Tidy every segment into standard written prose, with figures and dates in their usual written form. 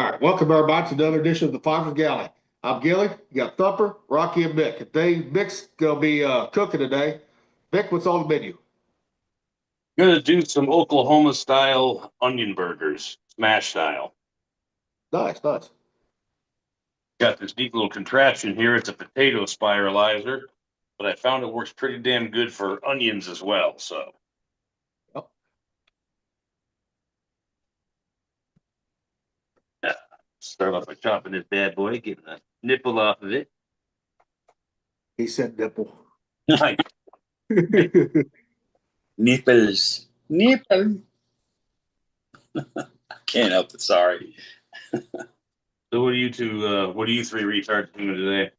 All right, welcome everybody to another edition of the Fiverr Galley. I'm Gilly. You got Thumper, Rocky, and Mick. Mick's gonna be cooking today. Mick, what's on the menu? Gonna do some Oklahoma style onion burgers, smash style. Nice, nice. Got this neat little contraption here. It's a potato spiralizer, but I found it works pretty damn good for onions as well. So Yep. start off by chopping this bad boy, getting the nipple off of it. He said nipple. Nice. Nipples. Nipple. I can't help it. Sorry. So what are you three retards doing today?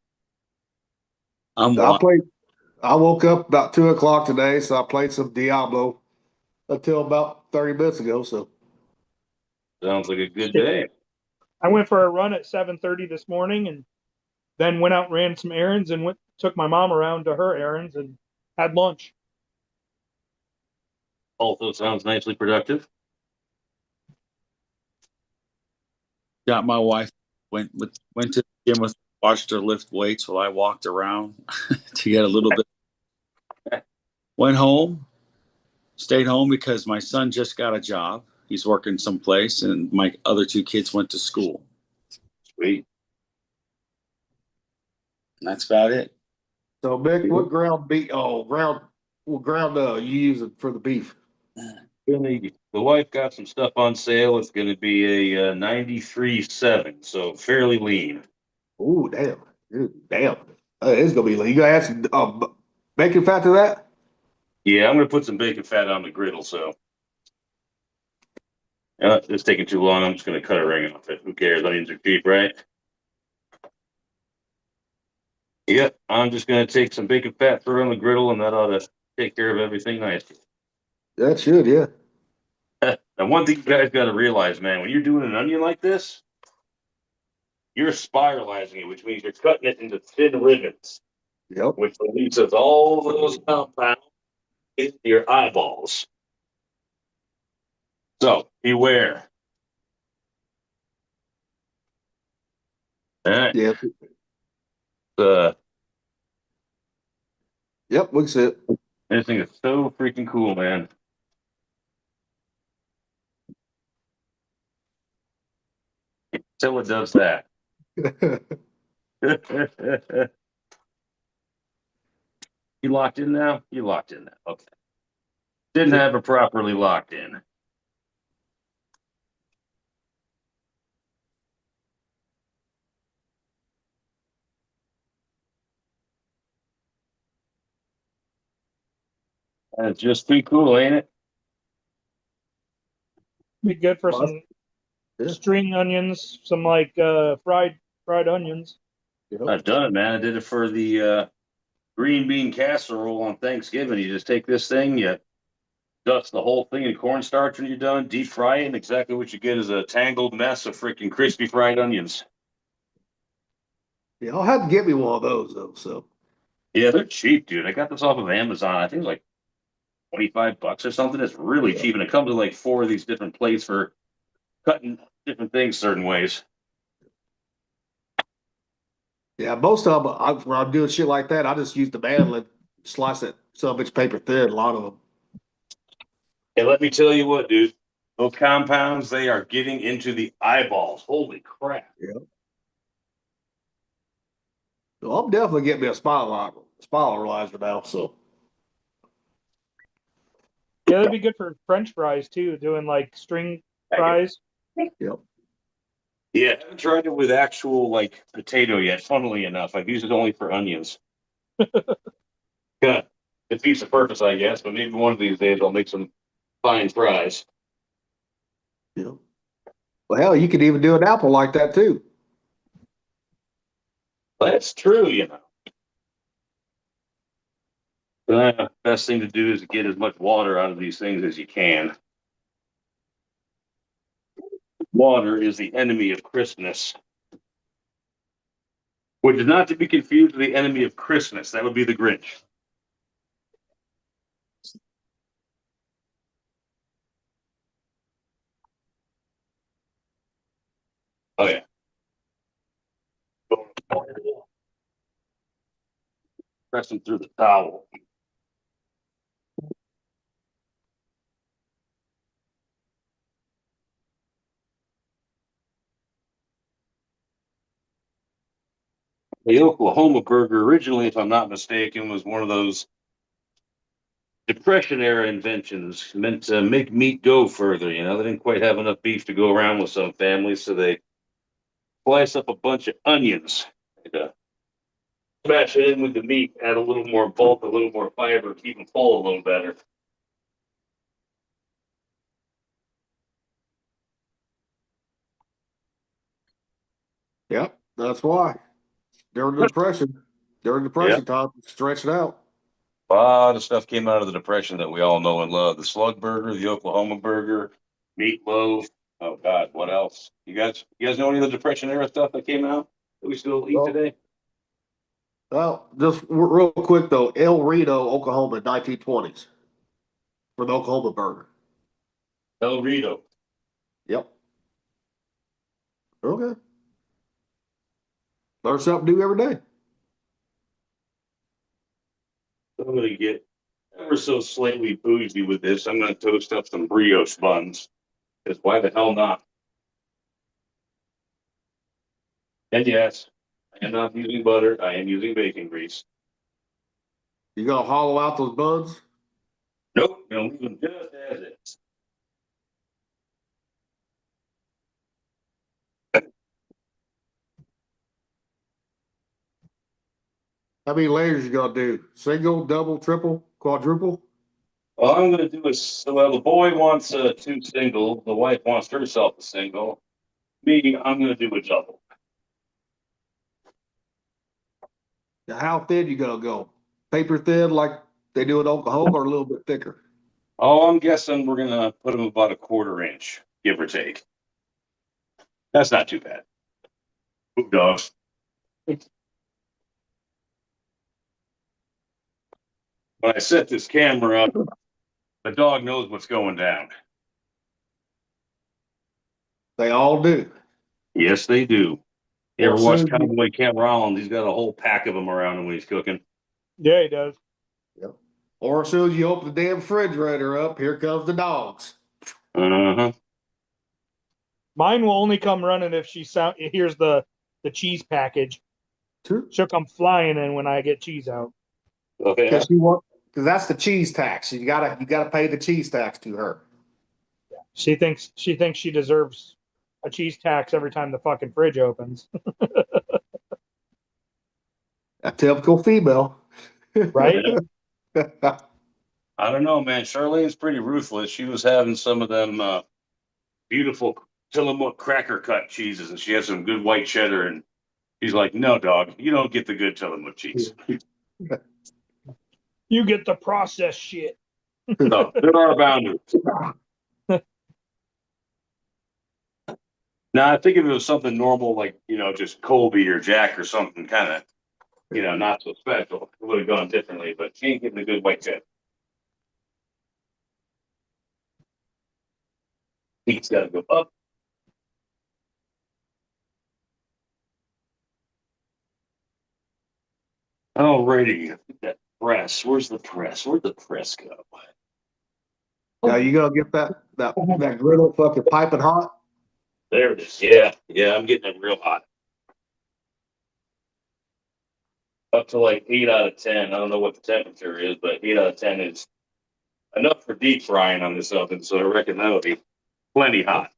I'm I one. played. I woke up about 2 o'clock today, so I played some Diablo until about 30 minutes ago. So Sounds like a good day. I went for a run at 7:30 this morning, and then went out and ran some errands, and took my mom around to her errands and had lunch. Also sounds nicely productive. Got my wife. Went to the gym with. Watched her lift weights while I walked around to get a little bit. Went home. Stayed home because my son just got a job. He's working someplace, and my other two kids went to school. Sweet. And that's about it. So Mick, what ground you using for the beef? The wife got some stuff on sale. It's going to be a 93.7, so fairly lean. Oh, damn. Damn. It's gonna be lean. You gonna add some bacon fat to that? Yeah, I'm going to put some bacon fat on the griddle, so it's taking too long. I'm just going to cut a ring off it. Who cares? Onions are cheap, right? Yep, I'm just going to take some bacon fat, throw it on the griddle, and that ought to take care of everything nicely. That should, yeah. Now, one thing you guys got to realize, man, when you're doing an onion like this, you're spiralizing it, which means you're cutting it into thin ribbons, Yep. which releases all those compounds into your eyeballs. So beware. All right. Yeah. Uh, Yep, we can see it. this thing is so freaking cool, man. Until it does that. You locked in now? You locked in now. Okay. Didn't have it properly locked in. That's just pretty cool, ain't it? Be good for Well, some yeah. string onions, some like fried onions. Yep. I've done it, man. I did it for the green bean casserole on Thanksgiving. You just take this thing, you dust the whole thing in cornstarch when you're done, deep fry it, and exactly what you get is a tangled mess of freaking crispy fried onions. Yeah, I'll have to get me one of those though. So Yeah, they're cheap, dude. I got this off of Amazon. I think it's like $25 or something. It's really cheap, and it comes with like 4 of these different plates for cutting different things certain ways. yeah, most of them when I'm doing shit like that, I just use the mandolin, slice it so it's paper thin. A lot of them. And let me tell you what, dude. Those compounds, they are getting into the eyeballs. Holy crap. Yeah. So I'm definitely getting me a spiralizer now. So Yeah, that'd be good for French fries too, doing like string fries. yep. Yeah, I haven't tried it with actual like potato yet. Funnily enough, I've used it only for onions. Yeah, it defeats the purpose, I guess. But maybe one of these days I'll make some fine fries. Yep. Well, hell, you could even do an apple like that too. That's true, you know. Best thing to do is to get as much water out of these things as you can. Water is the enemy of crispness, which is not to be confused with the enemy of Christmas. That would be the Grinch. Oh yeah. Press them through the towel. The Oklahoma burger originally, if I'm not mistaken, was one of those Depression era inventions meant to make meat go further. You know, they didn't quite have enough beef to go around with some families, so they slice up a bunch of onions and smash it in with the meat, add a little more bulk, a little more fiber, keep them full a little better. Yep, that's why. During the depression time, stretch it out. A lot of stuff came out of the Depression that we all know and love. The Slug Burger, the Oklahoma Burger, Meatloaf. Oh God, what else? You guys know any of the Depression era stuff that came out that we still eat Well, today? Well, just real quick though, El Reno, Oklahoma, 1920s for the Oklahoma burger. El Rito. Yep. Okay. Learn something new every day. I'm gonna get ever so slightly bougie with this. I'm gonna toast up some brioche buns. Because why the hell not? And yes, I am not using butter. I am using bacon grease. You gonna hollow out those buns? Nope, gonna leave them just as is. How many layers you gonna do? Single, double, triple, quadruple? All I'm gonna do is, well, the boy wants two single. The wife wants herself a single. Me, I'm gonna do a double. Now, how thin you gonna go? Paper thin like they do in Oklahoma, or a little bit thicker? Oh, I'm guessing we're gonna put them about a 1/4 inch, give or take. That's not too bad. Poop dogs. When I set this camera up, the dog knows what's going down. They all do. Yes, they do. You ever Or watch soon you- Cowboy Kent Rollins? He's got a whole pack of them around him when he's cooking. Yeah, he does. Yep. Or as soon as you open the damn refrigerator up, here comes the dogs. Uh-huh. Mine will only come running if she hears the cheese package. Sure. She'll come flying in when I get cheese out. Okay. Because that's the cheese tax. You gotta pay the cheese tax to her. She thinks she deserves a cheese tax every time the fucking fridge opens. A typical female. Right? I don't know, man. Charlene's pretty ruthless. She was having some of them beautiful Tillamook cracker cut cheeses, and she had some good white cheddar. And he's like, "No, dog, you don't get the good Tillamook cheese. You get the processed shit. No, there are boundaries." Now, I think if it was something normal, like just Colby or Jack or something, kind of, not so special, it would have gone differently. But she ain't getting the good white cheddar. He's got to go up. Alrighty, that press. Where's the press? Where'd the press go? Now you gonna get that griddle fucking piping hot. There it is. Yeah, I'm getting it real hot. Up to like 8 out of 10. I don't know what the temperature is, but 8 out of 10 is enough for deep frying on this oven. So I reckon that'll be plenty hot.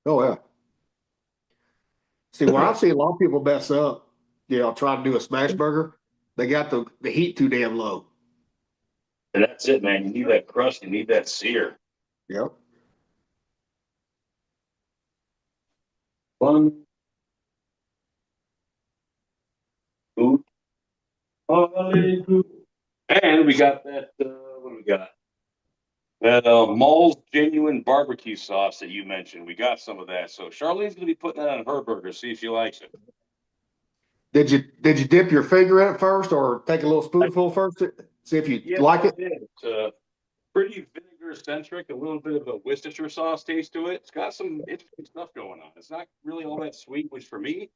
Oh yeah. See, where I've seen a lot of people mess up, trying to do a smash burger, they got the heat too damn low. And that's it, man. You need that crust. You need that sear. Yep. One. Two. And we got that, what do we got? That Mall's genuine barbecue sauce that you mentioned. We got some of that. So Charlene's gonna be putting that on her burger, see if she likes it. Did you dip your finger in it first, or take a little spoonful first? See if you like it. It's pretty vinegar burger centric, a little bit of a Worcestershire sauce taste to it. It's got some interesting stuff going on. It's not really all that sweet, which for me,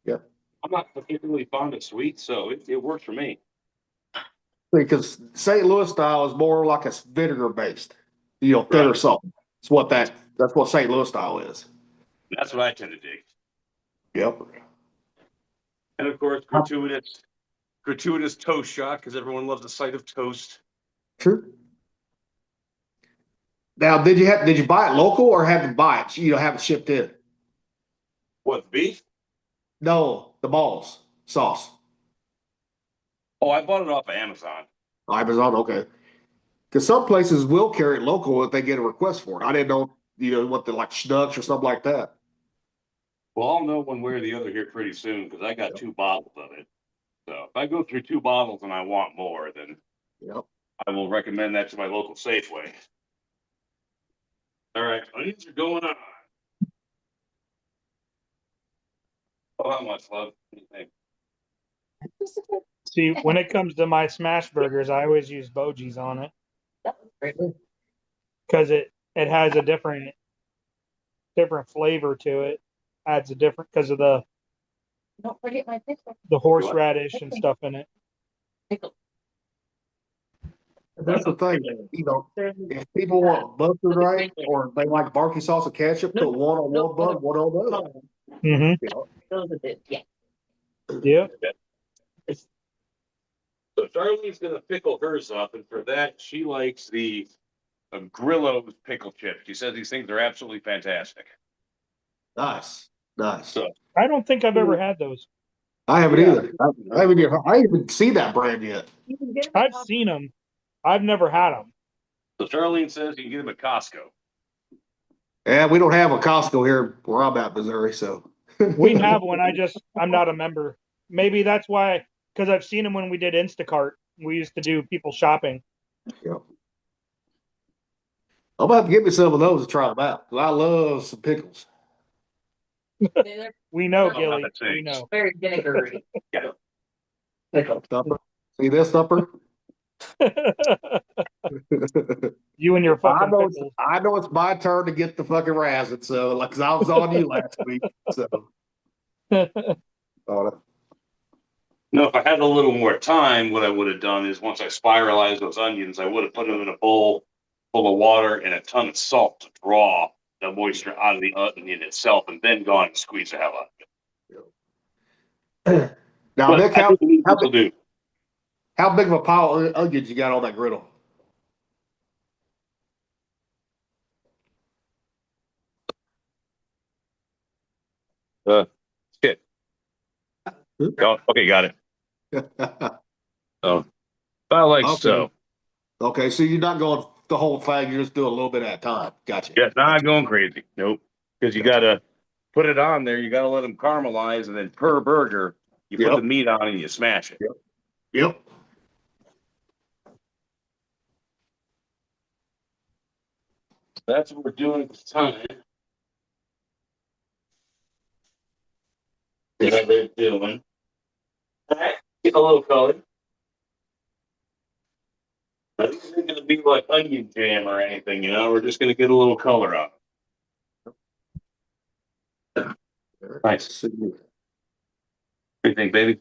Yeah. I'm not particularly fond of sweet, so it works for me. Because St. Louis style is more like a vinegar based, thinner Right. salt. That's what St. Louis style is. That's what I tend to dig. Yep. And of course, gratuitous toast shot because everyone loves the sight of toast. True. Now, did you buy it local or have to buy it? Have it shipped in? What, beef? No, the balls sauce. Oh, I bought it off of Amazon. Amazon, okay. Because some places will carry it local if they get a request for it. I didn't know, what the like Schnucks or something like that. Well, I'll know one way or the other here pretty soon because I got 2 bottles of it. So if I go through 2 bottles and I want more, then Yep. I will recommend that to my local Safeway. All right, onions are going on. Oh, how much, love? What do you think? See, when it comes to my smash burgers, I always use Boji's on it because it has a different flavor to it. Adds a different because of Don't forget my pickle. the horseradish and stuff in it. Pickle. That's the thing. If people want mustard right, or they like barbecue sauce and ketchup, put one on one bun, one on the other. Mm-hmm. Those are the, yeah. Yep. So Charlene's gonna pickle hers up, and for that, she likes the Grillo's pickle chip. She says these things are absolutely fantastic. Nice. So I don't think I've ever had those. I haven't Yeah. either. I haven't even seen that brand yet. You can get them I've seen them. I've never had them. So Charlene says you can get them at Costco. Yeah, we don't have a Costco here where I'm at, Missouri, so. We have one. I'm not a member. Maybe that's why, because I've seen them when we did Instacart. We used to do people shopping. Yep. I'm about to get me some of those to try them out. 'Cause I love some pickles. They're We know, Oh, Gilly. that's We it. know. very vinegary. Yeah. Pickle. Thumper. See this, Thumper? You and your I fucking know, pickles. I know it's my turn to get the fucking razzing, so like 'cause I was on you last week. So oh, No, if I had a little more time, what I would have done is once I spiralized those onions, I would have put them in a bowl full of water and a ton of salt to draw the moisture out of the onion itself, and then gone and squeeze the hell out of it. now, But Nick, I do believe this will do. how big of a pile of onions you got on that griddle? Shit. Oh, okay, got it. So, about like Okay. so. Okay, so you're not going the whole thing, you're just doing a little bit at a time. Gotcha. Yeah, not going crazy. Nope. Because you Gotcha. gotta put it on there. You gotta let them caramelize, and then per burger, you put Yep. the meat on and you smash it. Yep. That's what we're doing at this time. Yeah, they're doing. All right, get a little color. This isn't gonna be like onion jam or anything, We're just gonna get a little color on it. Nice. See. What do you think, baby?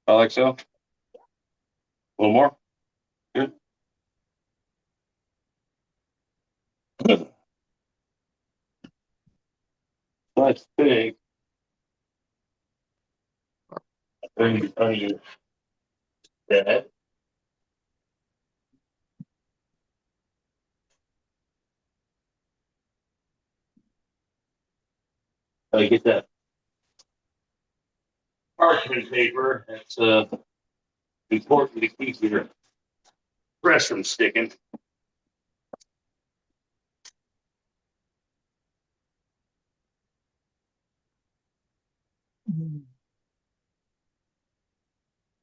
I like so. A little more. Good. That's big. Onion. That. I get that parchment paper. It's important to keep your breast from sticking.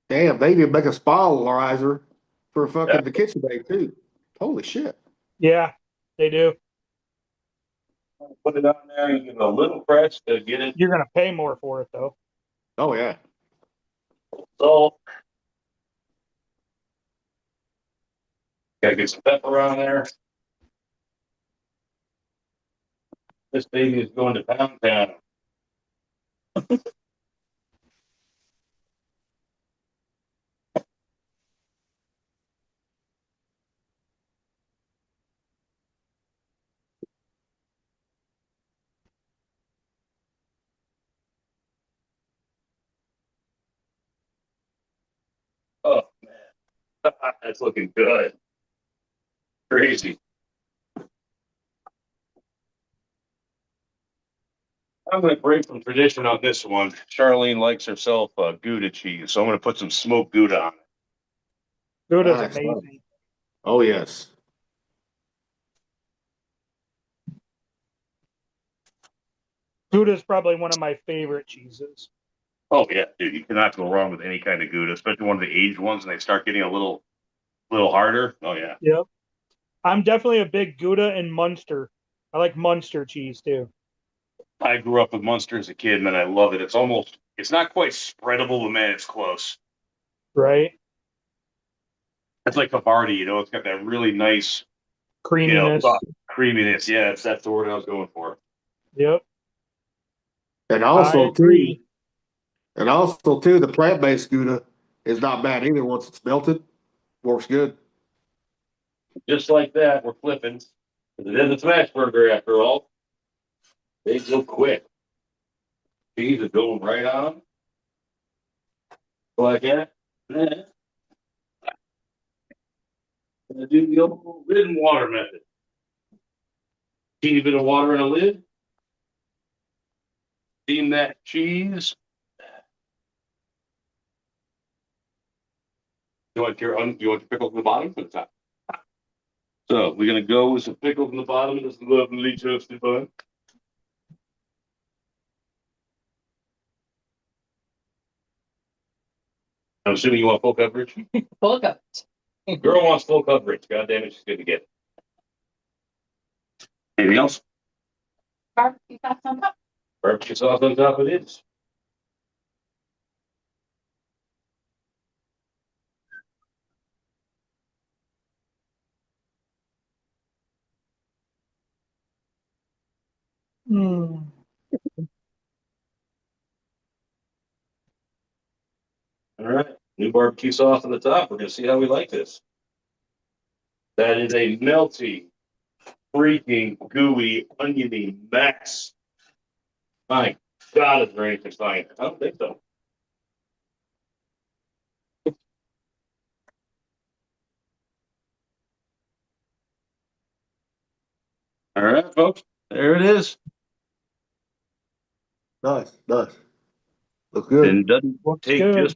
Damn, they even make a spiralizer for fucking Yeah. the kitchen bay too. Holy shit. Yeah, they do. Put it on there. You give it a little press to get it You're gonna pay more for it though. Oh yeah. salt. Gotta get some pepper on there. This baby is going to Pound Town. Oh man, that's looking good. Crazy. I'm gonna break from tradition on this one. Charlene likes herself Gouda cheese, so I'm gonna put some smoked Gouda on it. Gouda's Nice. amazing. Oh, yes. Gouda's probably one of my favorite cheeses. Oh yeah, dude, you cannot go wrong with any kind of Gouda, especially one of the aged ones, and they start getting a little harder. Oh yeah. Yep. I'm definitely a big Gouda and Munster. I like Munster cheese too. I grew up with Munster as a kid, man. I love it. It's not quite spreadable, but man, it's close. Right? It's like Havarti, it's got that really nice, Creaminess. soft creaminess. Yeah, that's the word I was going for. Yep. And I also, too, agree. the plant-based Gouda is not bad either once it's melted. Works good. Just like that, we're flipping. It is a smash burger after all. They go quick. Cheese is going right on. Like that. Yeah. Gonna do the old lid and water method. Teeny bit of water in a lid. Steam that cheese. You want your pickles in the bottom or the top? So we're gonna go with some pickles in the bottom of this lovely toasted bun. I'm assuming you want full coverage. Full cup. Girl wants full coverage. God damn it, she's good to get. Anything else? Barbecue sauce on top. Barbecue sauce on top it is. Mm. All right, new barbecue sauce on the top. We're gonna see how we like this. That is a melty, freaking gooey, oniony mess. My God, is there anything fine? I don't think so. All right, folks, there it is. Nice. Looks good. And doesn't Looks take good.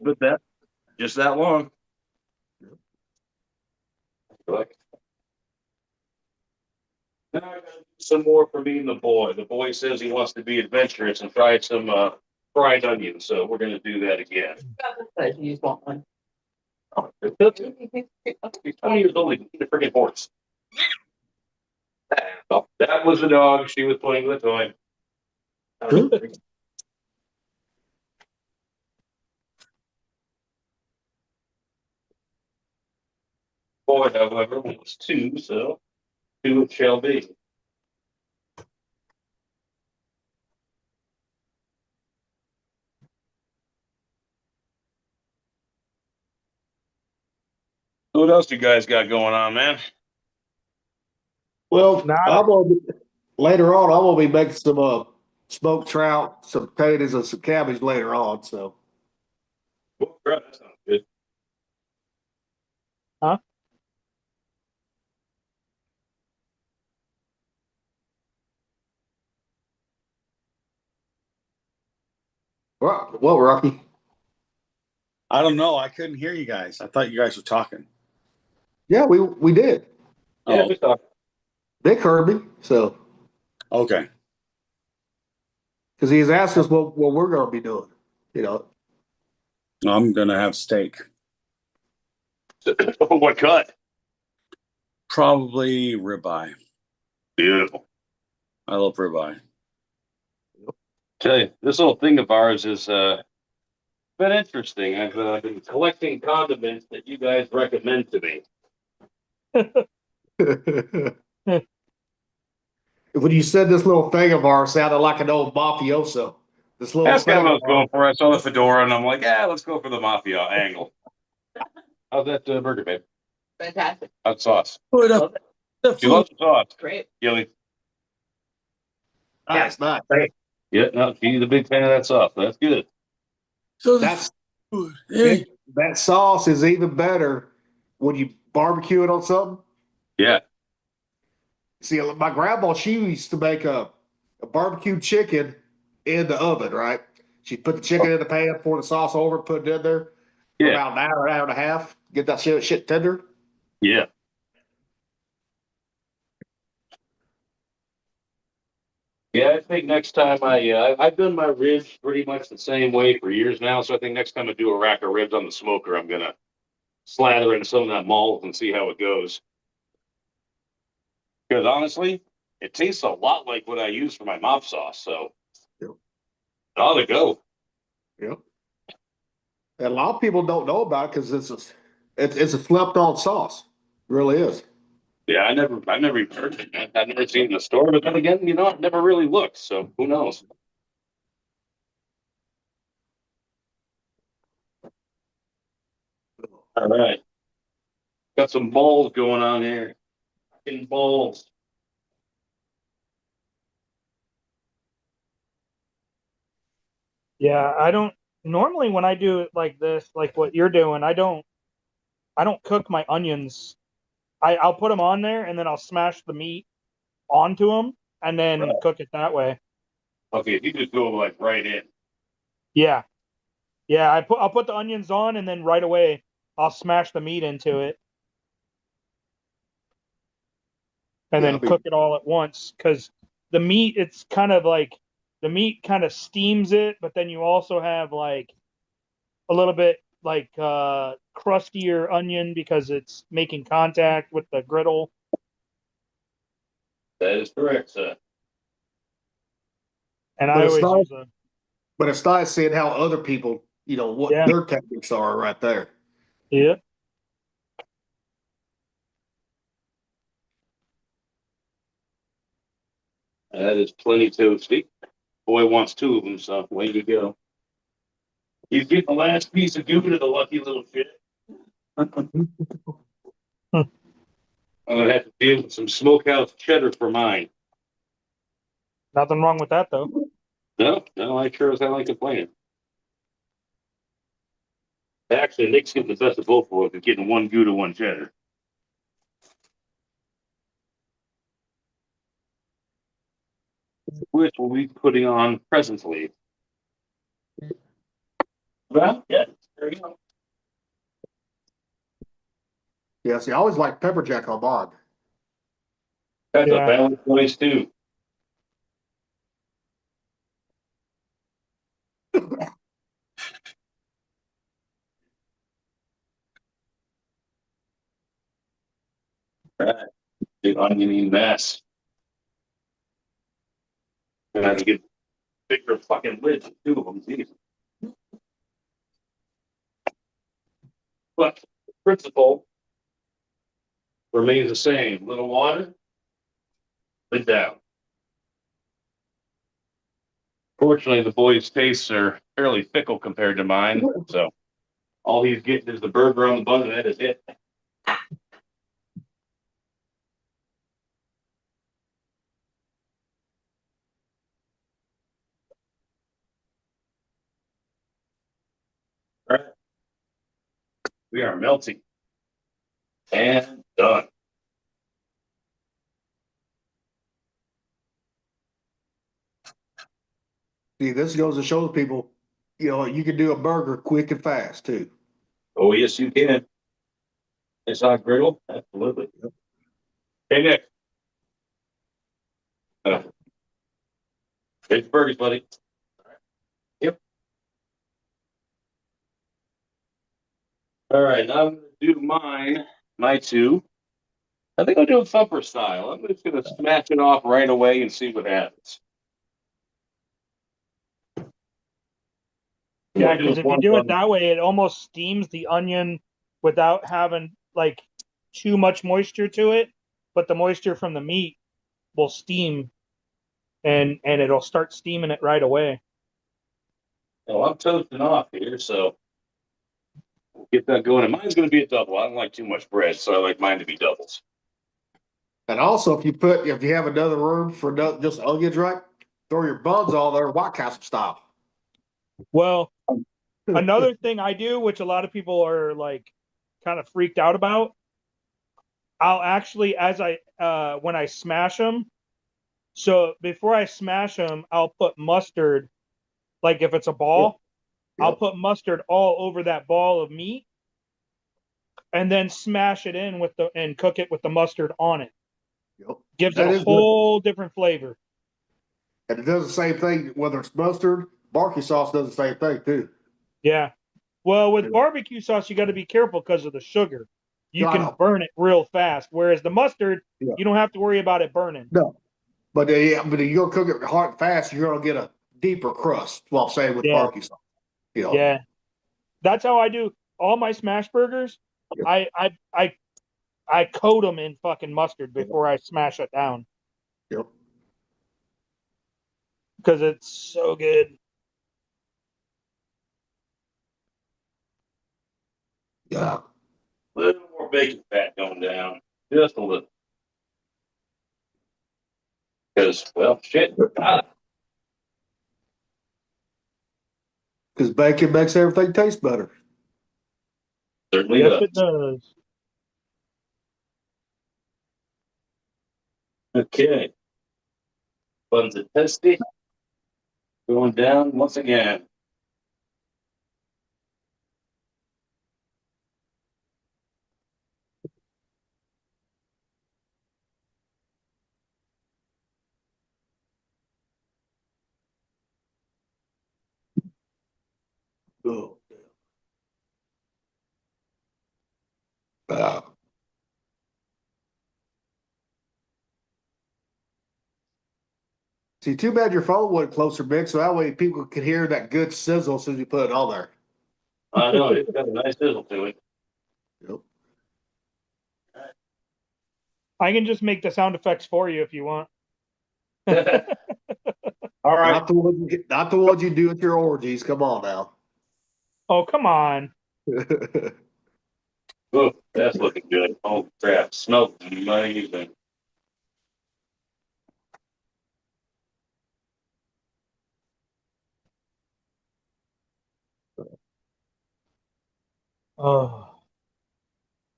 just that long. Like, now I gotta do some more for me and the boy. The boy says he wants to be adventurous and try some fried onions, so we're gonna do that again. You just want one. Oh, he's 20 years old. He's a freaking horse. Oh, that was the dog. She was playing with the toy. Boy, however, was 2, so 2 it shall be. What else you guys got going on, man? Well, Nada. later on, I'm gonna be making some smoked trout, some potatoes, and some cabbage later on. So Oh, crap, that sounds good. Huh? what, Rocky? I don't know. I couldn't hear you guys. I thought you guys were talking. Yeah, we did. Yeah, Oh, we talked. Dick heard me, so okay. because he's asked us what we're gonna be doing. I'm gonna have steak. What cut? Probably ribeye. Beautiful. I love ribeye. Tell you, this little thing of ours is been interesting. I've been collecting condiments that you guys recommend to me. when you said this little thing of ours sounded like an old mafioso. This little That's kind of thing what I was of going ours. for. I saw the fedora and I'm like, yeah, let's go for the mafia angle. How's that burger, babe? Fantastic. How's the sauce? Put up Love it. the She loves food. the sauce. Great. Gilly. Nice, nice. Yeah, no, she's a big fan of that sauce. That's good. So That's food. There you that sauce is even better when you barbecue it on something. Yeah. See, my grandma, she used to make a barbecue chicken in the oven, right? She'd put the chicken in the pan, pour the sauce over, put it in there for Yeah. about an hour and a half, get that shit tender. Yeah. Yeah, I think next time I've done my ribs pretty much the same way for years now. So I think next time I do a rack of ribs on the smoker, I'm gonna slather in some of that malt and see how it goes. Because honestly, it tastes a lot like what I use for my mop sauce. So Yep. it ought to go. Yep. And a lot of people don't know about it because it's a slept on sauce. It really is. Yeah, I've never even heard of it. I've never seen it in the store, but then again, I've never really looked. So who knows? All right. Got some balls going on here. Fucking balls. Yeah, I don't normally when I do it like this, like what you're doing, I don't cook my onions. I'll put them on there and then I'll smash the meat onto them and then Right. cook it that way. Okay, if you just go like right in. Yeah. Yeah, I'll put the onions on and then right away I'll smash the meat into it and Yeah, then cook it all at once because the meat it's kind of like the meat kind of steams it, but then you also have like a little bit like crustier onion because it's making contact with the griddle. That is correct, sir. And But I it's always not. use a But it's nice seeing how other people, what yeah, their techniques are right there. yeah. That is plenty toasty. Boy wants two of them, so way to go. He's getting the last piece of gouda, the lucky little shit. I'm gonna have to deal with some smokehouse cheddar for mine. Nothing wrong with that though. No, no, I sure as I like to play it. Actually, Nick's getting the best of both worlds. He's getting one gouda, one cheddar. Which we'll be putting on presently. Well, yeah, there you go. Yeah, see, I always like pepper jack on mine. That's a Yeah. valid choice too. Right. Big oniony mess. Gonna have to get bigger fucking lids, two of them, geez. But the principle remains the same. Little water, lid down. Fortunately, the boys' tastes are fairly fickle compared to mine, so all he's getting is the burger on the bun, and that is it. All right. We are melting and done. See, this goes to show people, you can do a burger quick and fast too. Oh, yes, you can. It's on griddle, absolutely. Hey, Nick. Here's your burgers, buddy. Yep. All right, now I'm gonna do my two. I think I'll do a thumper style. I'm just gonna smash it off right away and see what happens. Yeah, We'll do because if you one do it from- that way, it almost steams the onion without having like too much moisture to it, but the moisture from the meat will steam and it'll start steaming it right away. Oh, I'm toasting off here, so we'll get that going. And mine's going to be a double. I don't like too much bread, so I like mine to be doubles. And also, if you have another room for just onions, right? Throw your buns all there, White Castle style. Well, another thing I do, which a lot of people are like kind of freaked out about, I'll actually, when I smash them, so before I smash them, I'll put mustard, like if it's a ball, I'll Yep. put mustard all over that ball of meat and then smash it in and cook it with the mustard on it. Yep. Gives That it a is good. whole different flavor. And it does the same thing, whether it's mustard, barbecue sauce does the same thing too. Yeah. Well, with Yeah. barbecue sauce, you got to be careful because of the sugar. You Yeah, I can know. burn it real fast. Whereas the mustard, Yeah. you don't have to worry about it burning. No. But if you go cook it hard and fast, you're gonna get a deeper crust. Well, I'm saying with Yeah. barbecue sauce. You know. Yeah. That's how I do all my smash burgers. Yeah. I coat them in fucking mustard before I smash it down Yep. because it's so good. Yeah. A little more bacon fat going down, just a little. Because, well, shit. Because bacon makes everything taste better. Certainly Yes, does. it does. Okay. Buns are testy. Going down once again. Oh. Uh, see, too bad your phone wasn't closer, Mick, so that way people could hear that good sizzle as soon as you put it on there. I know, it's got a nice sizzle to it. Yep. I can just make the sound effects for you if you want. All right. Not the ones you do at your orgies. Come on now. Oh, come on. Oh, that's looking good. Oh, crap. Smells amazing. Oh.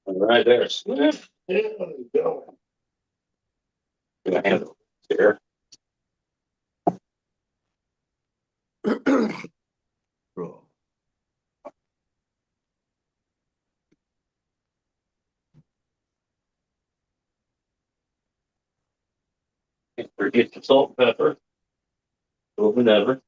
All right, there. Sniff. Yeah, there you go. Gonna handle it here. Oh. Forget the salt and pepper. A little whatever.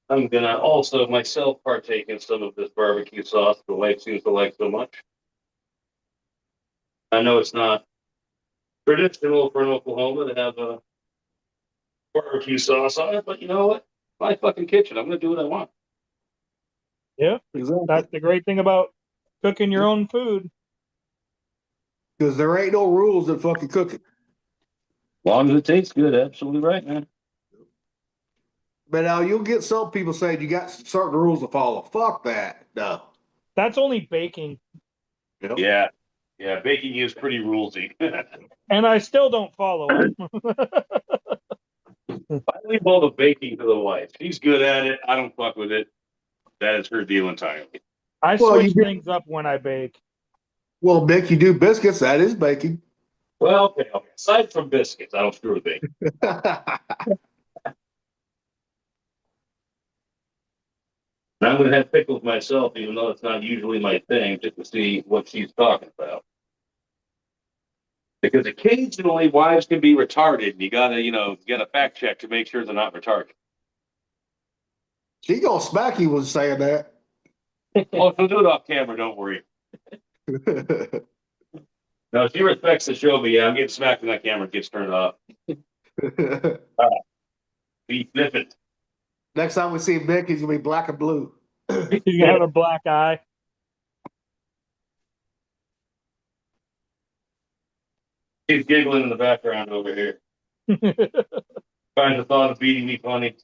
I'm gonna also myself partake in some of this barbecue sauce the wife seems to like so much. I know it's not traditional for an Oklahoma to have a barbecue sauce on it, but you know what? My fucking kitchen. I'm gonna do what I want. Yeah. Exactly. That's the great thing about cooking your own food. Because there ain't no rules in fucking cooking. As long as it tastes good, absolutely right, man. But now you'll get some people saying you got certain rules to follow. Fuck that. No. That's only baking. Yep. Yeah. Yeah, baking is pretty rulesy. And I still don't follow it. I leave all the baking to the wife. She's good at it. I don't fuck with it. That is her deal entirely. I Well, switch you get- things up when I bake. Well, Mick, you do biscuits. That is baking. Well, okay. Aside from biscuits, I don't screw with bacon. And I'm going to have pickles myself, even though it's not usually my thing, just to see what she's talking about. Because occasionally wives can be retarded. And you gotta fact check to make sure they're not retarded. She gonna smack you when saying that. Well, she'll do it off camera, don't worry. No, she respects the show, but yeah, I'm getting smacked when that camera gets turned off. Be flippant. Next time we see Mick, he's gonna be black and blue. He's gonna have a black eye. He's giggling in the background over here. Trying the thought of beating me funny.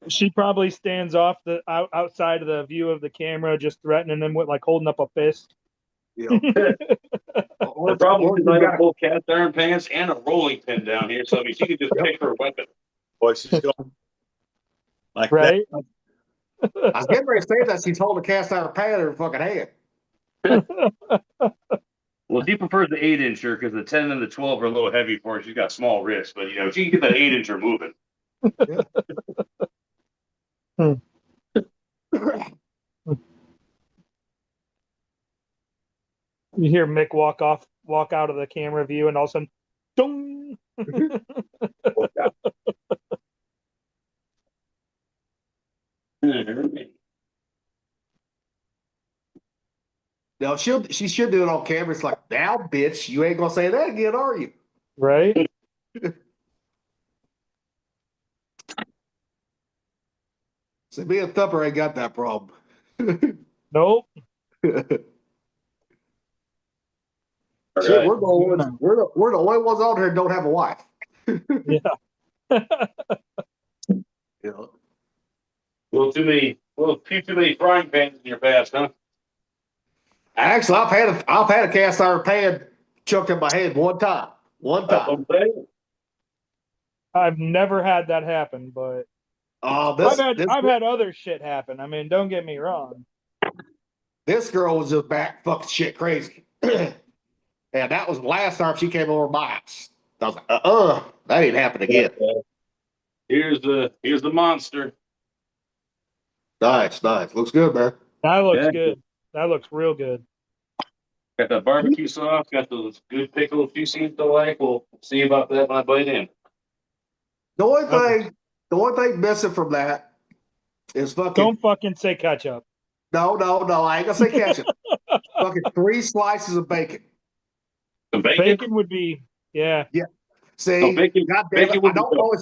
She probably stands off the outside of the view of the camera, just threatening him with like holding up a fist. You know. The problem is you I got have full cast iron pants and a rolling pin down here, so I mean she could just pick her weapon. Boy, she's going like Right? I was getting ready to say that she's holding a cast iron pan in her fucking hand. Well, she prefers the 8-incher because the 10 and the 12 are a little heavy for her. She's got small wrists, but you know, she can get that 8-incher moving. You hear Mick walk out of the camera view, and all of a sudden, dong! No, she should do it on camera. It's like, now, bitch, you ain't gonna say that again, are you? Right? So me and Thumper ain't got that problem. Nope. Shit, Right. we're the only ones out here that don't have a wife. Yeah. You know. Few too many frying pans in your past, huh? Actually, I've had a cast iron pan chucked in my head one time. One That's what time. I'm saying. I've never had that happen, but I've had other shit happen. I mean, don't get me wrong. This girl was just back fucking shit crazy. And that was the last time she came over my house. I was like, that ain't happen again. Here's the monster. Nice. Looks good, man. That looks Yeah. good. That looks real good. Got that barbecue sauce, got those good pickles you seem to like. We'll see about that when I bite in. The only thing missing from that is fucking Don't fucking say ketchup. no, I ain't gonna say ketchup. Fucking 3 slices of bacon. The bacon? Bacon would be, yeah. See, No, bacon- God damn bacon it, would be good.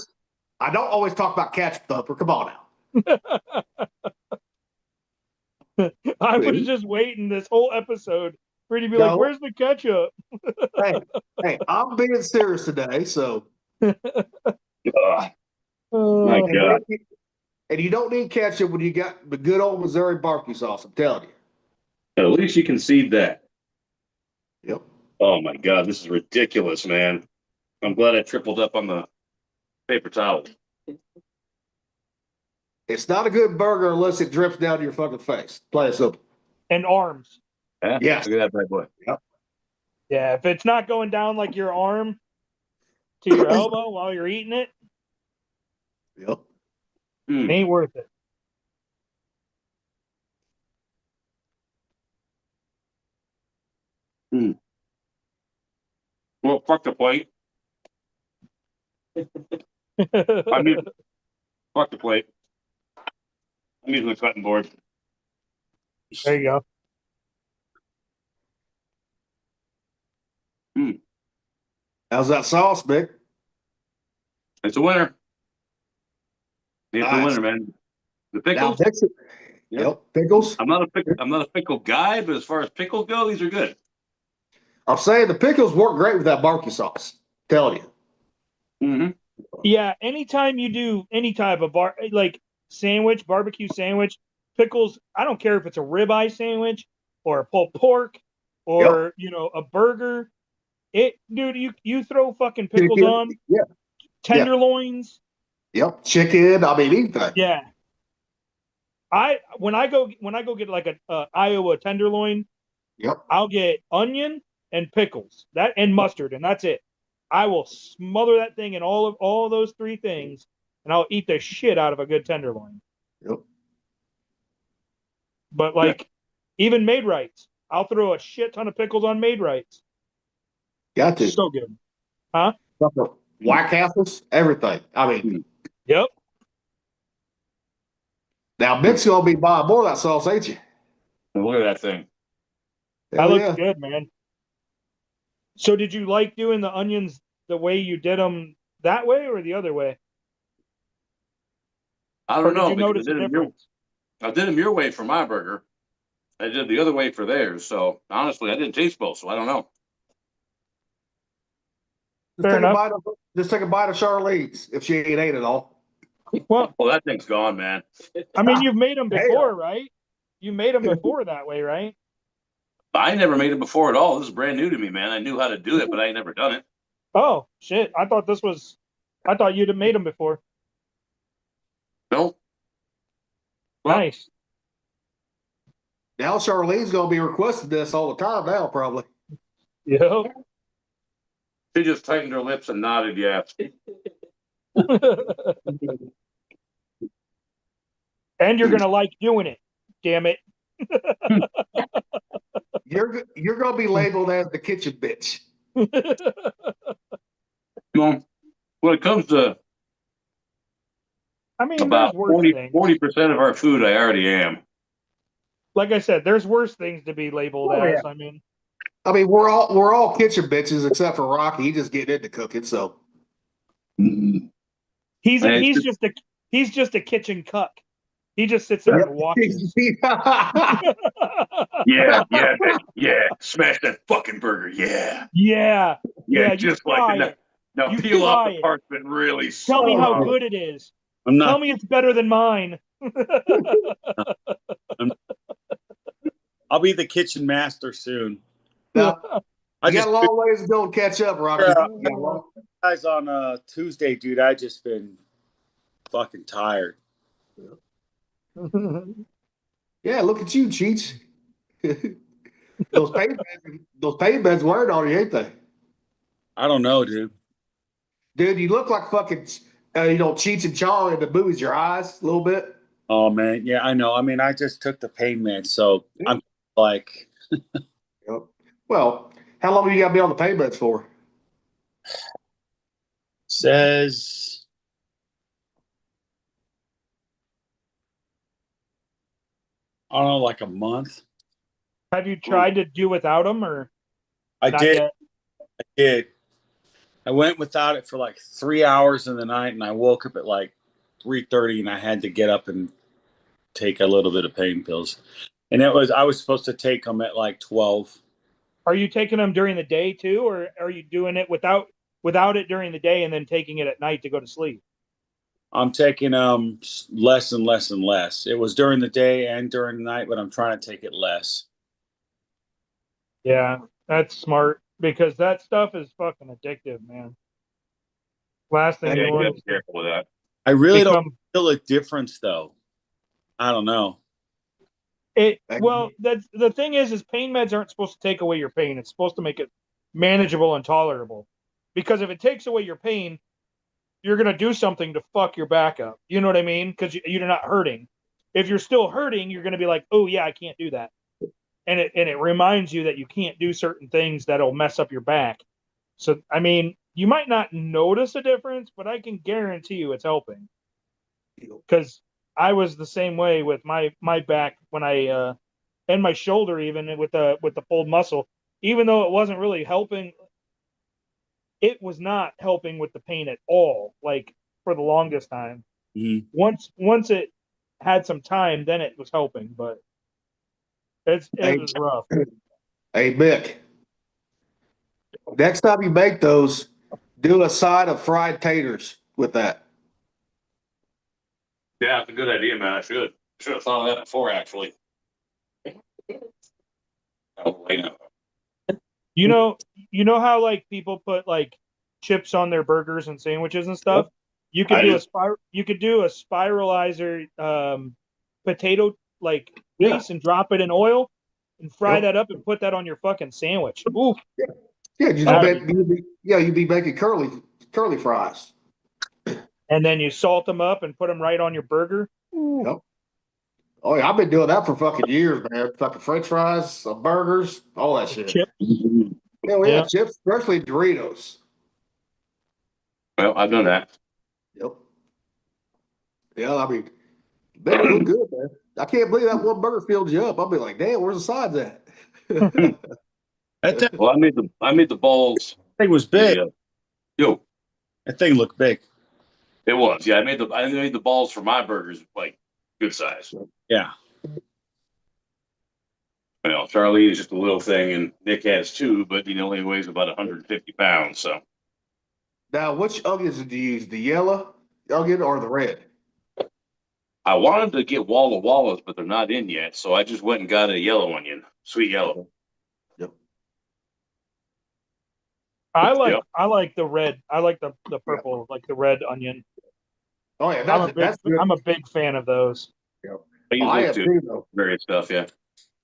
I don't always talk about ketchup, Thumper. Come on now. I was just waiting this whole episode for you to be No. like, "Where's the ketchup?" Hey, I'm being serious today, so Ugh, my Oh, God. and you don't need ketchup when you got the good old Missouri barbecue sauce, I'm telling you. At least you concede that. Yep. Oh my God, this is ridiculous, man. I'm glad I tripled up on the paper towel. It's not a good burger unless it drips down to your fucking face. Plain and simple. and arms. Yeah? Yes. Look at that bad boy. Yeah, if it's not going down like your arm to your elbow while you're eating it, Yep. it ain't worth it. Well, fuck the plate. Fuck the plate. I'm using the cutting board. There you go. How's that sauce, Mick? It's a winner. It's a Nice. winner, man. The Now pickles. mix it. Yeah. Yep. Pickles. I'm not a pickle guy, but as far as pickles go, these are good. I'm saying the pickles work great with that barbecue sauce. Telling you. Mm-hmm. Yeah, anytime you do any type of barbecue sandwich, pickles, I don't care if it's a ribeye sandwich or a pulled pork or a burger. Dude, you throw fucking pickles Chicken. on Yeah. tenderloins. Yep. Chicken. I mean, anything. Yeah. When I go get like a Iowa tenderloin, Yep. I'll get onion and pickles and mustard, and that's it. I will smother that thing in all of those 3 things, and I'll eat the shit out of a good tenderloin. Yep. But like even made rights, I'll throw a shit ton of pickles on made rights. Got to. So good. White Castles, everything. I mean, Yep. now Mick's gonna be buying more of that sauce, ain't you? Look at that thing. That Hell looks yeah. good, man. So did you like doing the onions the way you did them that way or the other way? I Or don't did know you because notice a difference? I did them your way for my burger. I did the other way for theirs. So honestly, I didn't taste both, so I don't know. Just Fair take a enough. bite of just take a bite of Charlene's if she ain't ate it all. Well, Well, that thing's gone, man. I mean, you've made them Damn. before, right? You made them before that way, right? I never made it before at all. This is brand new to me, man. I knew how to do it, but I ain't never done it. Oh shit! I thought you'd have made them before. No. Well, Nice. Now Charlene's gonna be requesting this all the time now, probably. Yep. she just tightened her lips and nodded yes. And you're gonna like doing it. Damn it. You're gonna be labeled as the kitchen bitch. Well, when it comes to I mean, about there's worse things. 40% of our food, I already am. Like I said, there's worse things to be labeled Oh, as. yeah. I mean, I mean, we're all kitchen bitches except for Rocky. He just getting into cooking, so he's Man, he's just a kitchen cuck. He just sits there and watches. yeah, yeah. Smash that fucking burger. Yeah. Yeah. Yeah, you just try like it. now You peel off try the it. parchment really Tell me how slow. good it is. I'm Tell not. me it's better than mine. I'll be the kitchen master soon. now, I you just got a long ways to go to catch up, Rocky. Yeah. You got a long- guys on Tuesday, dude. I just been fucking tired. Yeah, look at you, Cheats. those pain beds wearing on you, ain't they? I don't know, dude. Dude, you look like fucking Cheech and Chong in the movies, your eyes a little bit. Oh man, yeah, I know. I mean, I just took the pain meds, so I'm like, Yep. Well, how long you got to be on the pain beds for? says I don't know, like a month. Have you tried to do without them or I not did. yet? I did. I went without it for like 3 hours in the night, and I woke up at like 3:30, and I had to get up and take a little bit of pain pills. And I was supposed to take them at like 12. Are you taking them during the day too, or are you doing it without it during the day and then taking it at night to go to sleep? I'm taking less and less and less. It was during the day and during the night, but I'm trying to take it less. Yeah, that's smart because that stuff is fucking addictive, man. Last thing Yeah, you you want gotta be careful with that. I really don't become feel a difference though. I don't know. it. Well, that's the thing is pain meds aren't supposed to take away your pain. It's supposed to make it manageable and tolerable. Because if it takes away your pain, you're gonna do something to fuck your back up. You know what I mean? Because you're not hurting. If you're still hurting, you're gonna be like, oh yeah, I can't do that. And it reminds you that you can't do certain things that'll mess up your back. So I mean, you might not notice a difference, but I can guarantee you it's helping. Because I was the same way with my back when I and my shoulder even with the pulled muscle. Even though it wasn't really helping, it was not helping with the pain at all. Like for the longest time. Mhm. Once it had some time, then it was helping, but it was rough. Hey, Mick, next time you make those, do a side of fried taters with that. Yeah, it's a good idea, man. I should have thought of that before, actually. Oh, wait a minute. You know how like people put like chips on their burgers and sandwiches and stuff? You could do a spiralizer potato like piece and drop it in oil and fry that up and put that on your fucking sandwich. Ooh. Yeah, you'd be making curly fries. And then you salt them up and put them right on your burger. Yep. Oh yeah, I've been doing that for fucking years, man. Fucking French fries, burgers, all that shit. Chip. Hell yeah, chips, especially Doritos. Well, I've done that. Yep. Yeah, I mean, they look good, man. I can't believe that one burger filled you up. I'll be like, damn, where's the sides at? That thing Well, I made the balls. was big. Yo, That thing looked big. It was, yeah. I made the balls for my burgers like good size. Yeah. You know, Charlie is just a little thing, and Nick has two, but he only weighs about 150 pounds. So Now, which onions did you use? The yellow onion or the red? I wanted to get Walla Wallas, but they're not in yet. So I just went and got a yellow onion, sweet yellow. Yep. I like Yep. I like the red. I like the purple, like the red onion. Oh yeah, That's good. I'm a big fan of those. Yep. I use I those am too. too, though. Various stuff, yeah.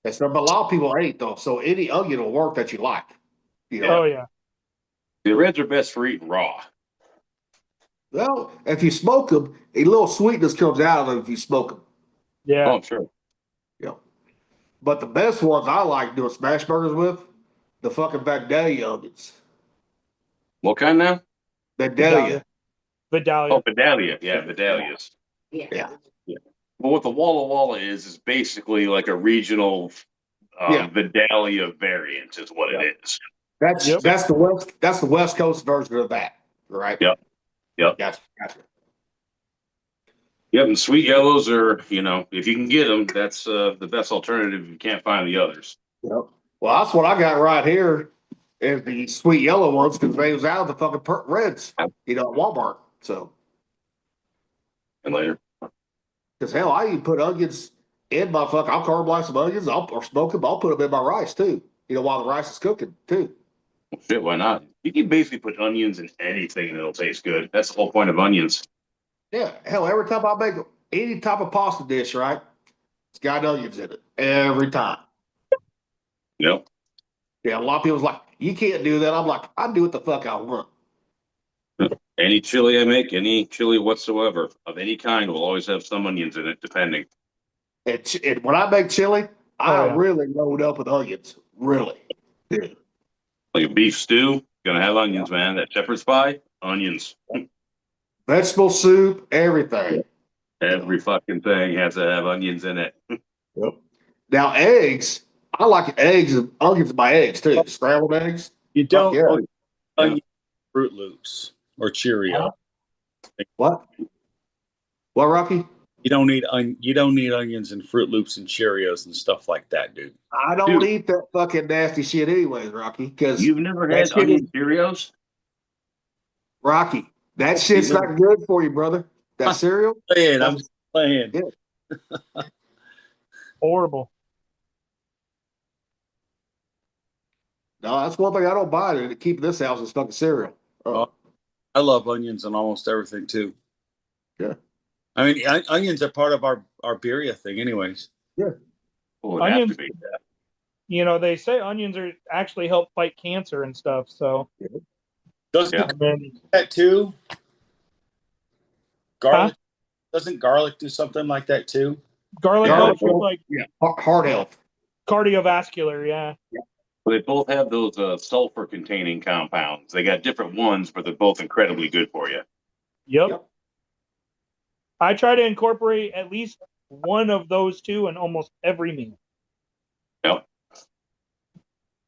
And so, but a lot of people ain't though. So any onion will work that you like. You know. Oh yeah. The reds are best for eating raw. Well, if you smoke them, a little sweetness comes out of them if you smoke them. Yeah. Oh, I'm sure. You know. But the best ones I like doing smash burgers with, the fucking Vandalia onions. What kind now? Vandalia. Vidalia. Oh, Vidalia. Yeah, Vidalias. Yeah. Well, what the Walla Walla is basically like a regional Yeah. Vidalia variant, is what it is. Yep. That's the West Coast version of that, right? Yep. Yep. Gotcha. Yep, and sweet yellows are, if you can get them, that's the best alternative if you can't find the others. Yep. Well, that's what I got right here is the sweet yellow ones because they was out of the fucking reds, at Walmart. So, And later. because hell, I even put onions in my fuck. I'll caramellize some onions, or smoke them. I'll put them in my rice too. While the rice is cooking too. Well, shit, why not? You can basically put onions in anything and it'll taste good. That's the whole point of onions. Yeah, hell, every time I make any type of pasta dish, right, it's got onions in it every time. Yep. Yeah, a lot of people's like, you can't do that. I'm like, I do what the fuck I want. Any chili I make, any chili whatsoever of any kind will always have some onions in it, depending. And when I make chili, I yeah. really load up with onions. Really. Yeah. Like a beef stew, gonna have onions, man. That shepherd's pie, onions. Vegetable soup, everything. Every fucking thing has to have onions in it. Yep. Now, eggs, I like eggs and onions in my eggs too. Scrambled eggs. You don't yeah. put onion Fruit Loops or Cheerio. What? What, Rocky? You don't need onions and Fruit Loops and Cheerios and stuff like that, dude. I don't eat that fucking nasty shit anyways, Rocky. Because You've never had onion Cheerios? Rocky, that shit's not good for you, brother. That cereal? I'm just playing. Yeah. Horrible. No, that's one thing I don't buy to keep this house is fucking cereal. I love onions and almost everything too. Yeah. I mean, onions are part of our birria thing, anyways. Yeah. Oh, it Onions- has to be. They say onions are actually help fight cancer and stuff. So Doesn't Yeah. and then that too? Garlic doesn't garlic do something like that too? garlic Yeah. helps with like Yeah. Heart health. cardiovascular. Yeah. They both have those sulfur-containing compounds. They got different ones, but they're both incredibly good for you. Yep. I try to incorporate at least one of those two in almost every meal. Yep.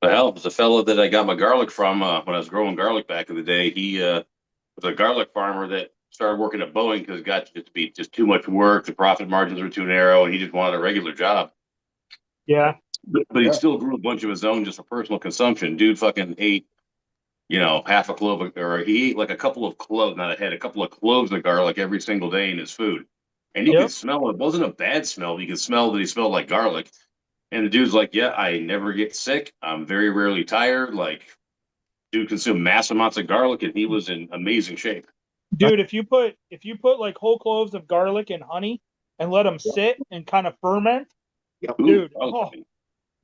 The hell, was a fellow that I got my garlic from when I was growing garlic back in the day. He was a garlic farmer that started working at Boeing because it got to be just too much work. The profit margins were too narrow, and he just wanted a regular job. Yeah. But he still grew a bunch of his own just for personal consumption. Dude fucking ate, half a clove, or he ate like a couple of cloves, not a head, a couple of cloves of garlic every single day in his food. And he could smell it. It wasn't a bad smell. You could smell that he smelled like garlic. And the dude's like, yeah, I never get sick. I'm very rarely tired. Like, dude consumed mass amounts of garlic, and he was in amazing shape. Dude, if you put like whole cloves of garlic and honey and let them sit and kind of ferment, dude,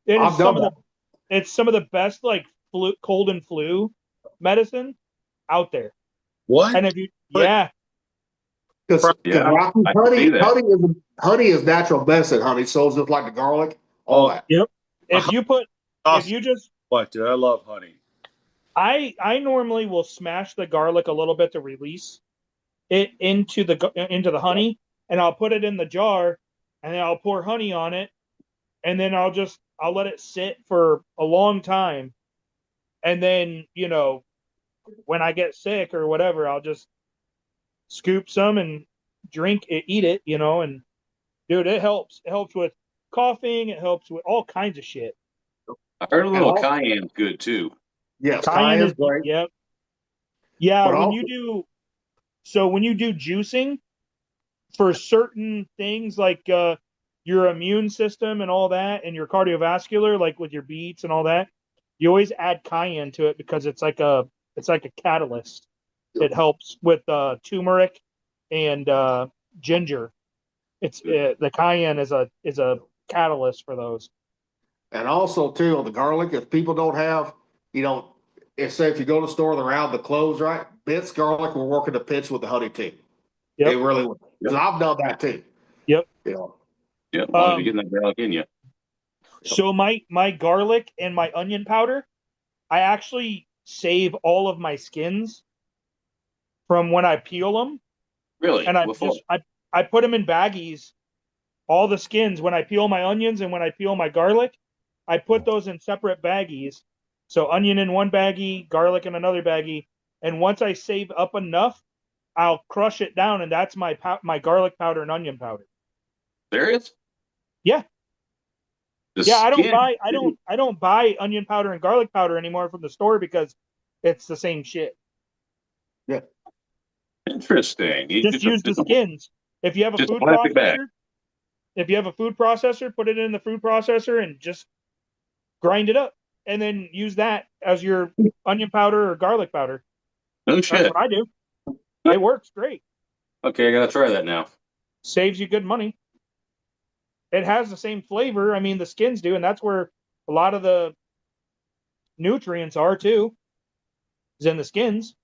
it's some of the best like cold and flu medicine out there. What? And if you Because Rocky, honey is natural medicine, honey. So it's just like the garlic, all that. Yep. If you just what, dude? I love honey. I normally will smash the garlic a little bit to release it into the honey, and I'll put it in the jar, and then I'll pour honey on it, and then I'll let it sit for a long time, and then when I get sick or whatever, I'll just scoop some and drink it, eat it, you know, and dude, it helps. It helps with coughing. It helps with all kinds of shit. I heard a And little also, cayenne's good too. yes, Cayenne is, cayenne's great. yep. Yeah, But when also, you do, so when you do juicing for certain things like your immune system and all that, and your cardiovascular, like with your beets and all that, you always add cayenne to it because it's like a catalyst. It helps with turmeric and ginger. It's the cayenne is a catalyst for those. and also too on the garlic, if people don't have, you know, if say if you go to the store, they're out of the clothes, right? Bits garlic will work in the pinch with the honey too. Yep. It really will. 'Cause I've done that too. Yep. You know, Yeah, as long as you're getting that garlic in you. So my garlic and my onion powder, I actually save all of my skins from when I peel them, Really? and What for? I put them in baggies. All the skins when I peel my onions and when I peel my garlic, I put those in separate baggies. So onion in one baggie, garlic in another baggie, and once I save up enough, I'll crush it down, and that's my garlic powder and onion powder. Serious? Yeah. The Yeah, skin. I don't buy onion powder and garlic powder anymore from the store because it's the same shit. yeah. Interesting. You Just use the skins. If you have a just a food plastic bag. processor, if you have a food processor, put it in the food processor and just grind it up, and then use that as your onion powder or garlic powder. No That's shit. what I do. It works great. Okay, I gotta try that now. Saves you good money. It has the same flavor. I mean, the skins do, and that's where a lot of the nutrients are too, is in the skins.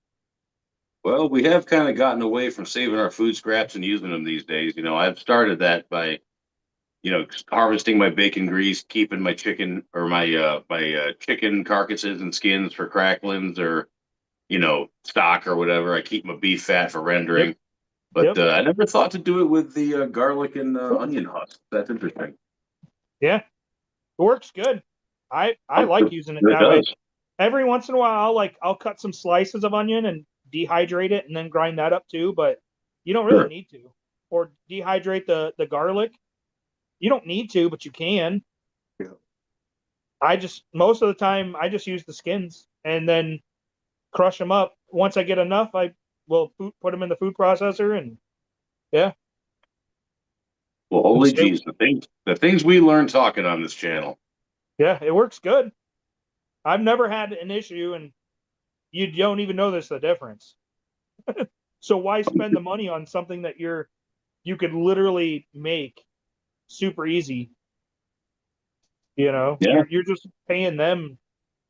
Well, we have kind of gotten away from saving our food scraps and using them these days. You know, I've started that by, you know, harvesting my bacon grease, keeping my chicken or my chicken carcasses and skins for cracklings or, you know, stock or whatever. I keep my beef fat for rendering. Yep. But Yep. I never thought to do it with the garlic and onion husks. That's interesting. Yeah, it works good. I like using it It that way. does. Every once in a while, I'll cut some slices of onion and dehydrate it and then grind that up too. But you don't really Sure. need to. Or dehydrate the garlic. You don't need to, but you can. Yeah. I just most of the time I just use the skins and then crush them up. Once I get enough, I will put them in the food processor and yeah. Well, holy Stay- jeez, the things we learn talking on this channel. Yeah, it works good. I've never had an issue, and you don't even notice the difference. So why spend the money on something that you could literally make super easy? You know, Yeah. you're just paying them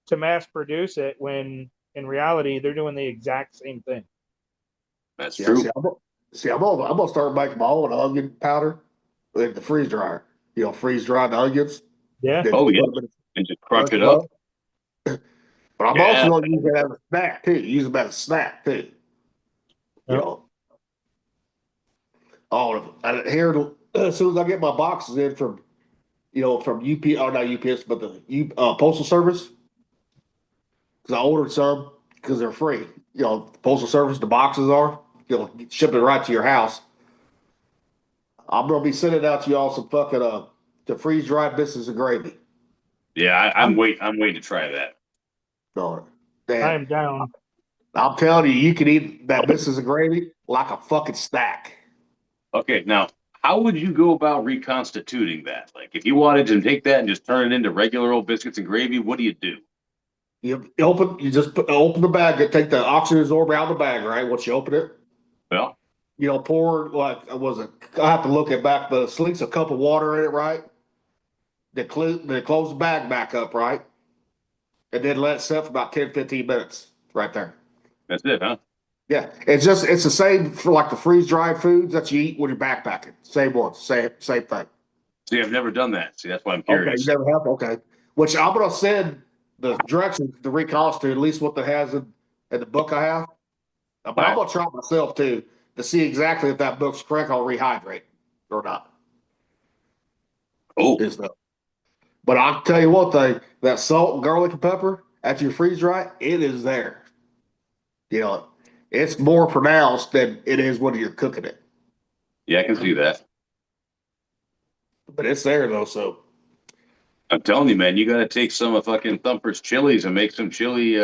to mass produce it when in reality they're doing the exact same thing. That's Yeah, true. I'm gonna start making my own onion powder in the freeze dryer. You know, freeze dry the onions. Yeah. Then Oh, just yeah. put them in And just crush it up. But I'm Yeah. also gonna use it as a snack too. Use them as a snack too. You Yep. know. And here as soon as I get my boxes in from, you know, from UP, or not UPS, but the Postal Service, because I ordered some because they're free. You know, Postal Service, the boxes are, you know, ship it right to your house. I'm gonna be sending out to y'all some fucking the freeze dried biscuits and gravy. Yeah, I'm waiting to try that. So, I man, am down. I'm telling you, you can eat that biscuits and gravy like a fucking snack. Okay, now how would you go about reconstituting that? Like, if you wanted to take that and just turn it into regular old biscuits and gravy, what do you do? You just open the bag, take the oxygen absorber out of the bag, right? Once you open it, Well, you know, pour like was it? I have to look at back, but at least a cup of water in it, right? Then close the bag back up, right? And then let it sit for about 10, 15 minutes, right there. that's it, huh? Yeah, it's the same for like the freeze dried foods that you eat when you're backpacking. Same one, same thing. See, I've never done that. See, that's why I'm Okay, you curious. never have. Okay, which I'm gonna send the directions to recalls to at least what that has in the book I have. But I'm gonna try myself too to see exactly if that book's correct on rehydrate or not. Oh, Is the But I'll tell you one thing: that salt and garlic and pepper after you freeze dry, it is there. You know, it's more pronounced than it is when you're cooking it. Yeah, I can see that. But it's there though, so I'm telling you, man, you got to take some of fucking Thumper's chilies and make some chili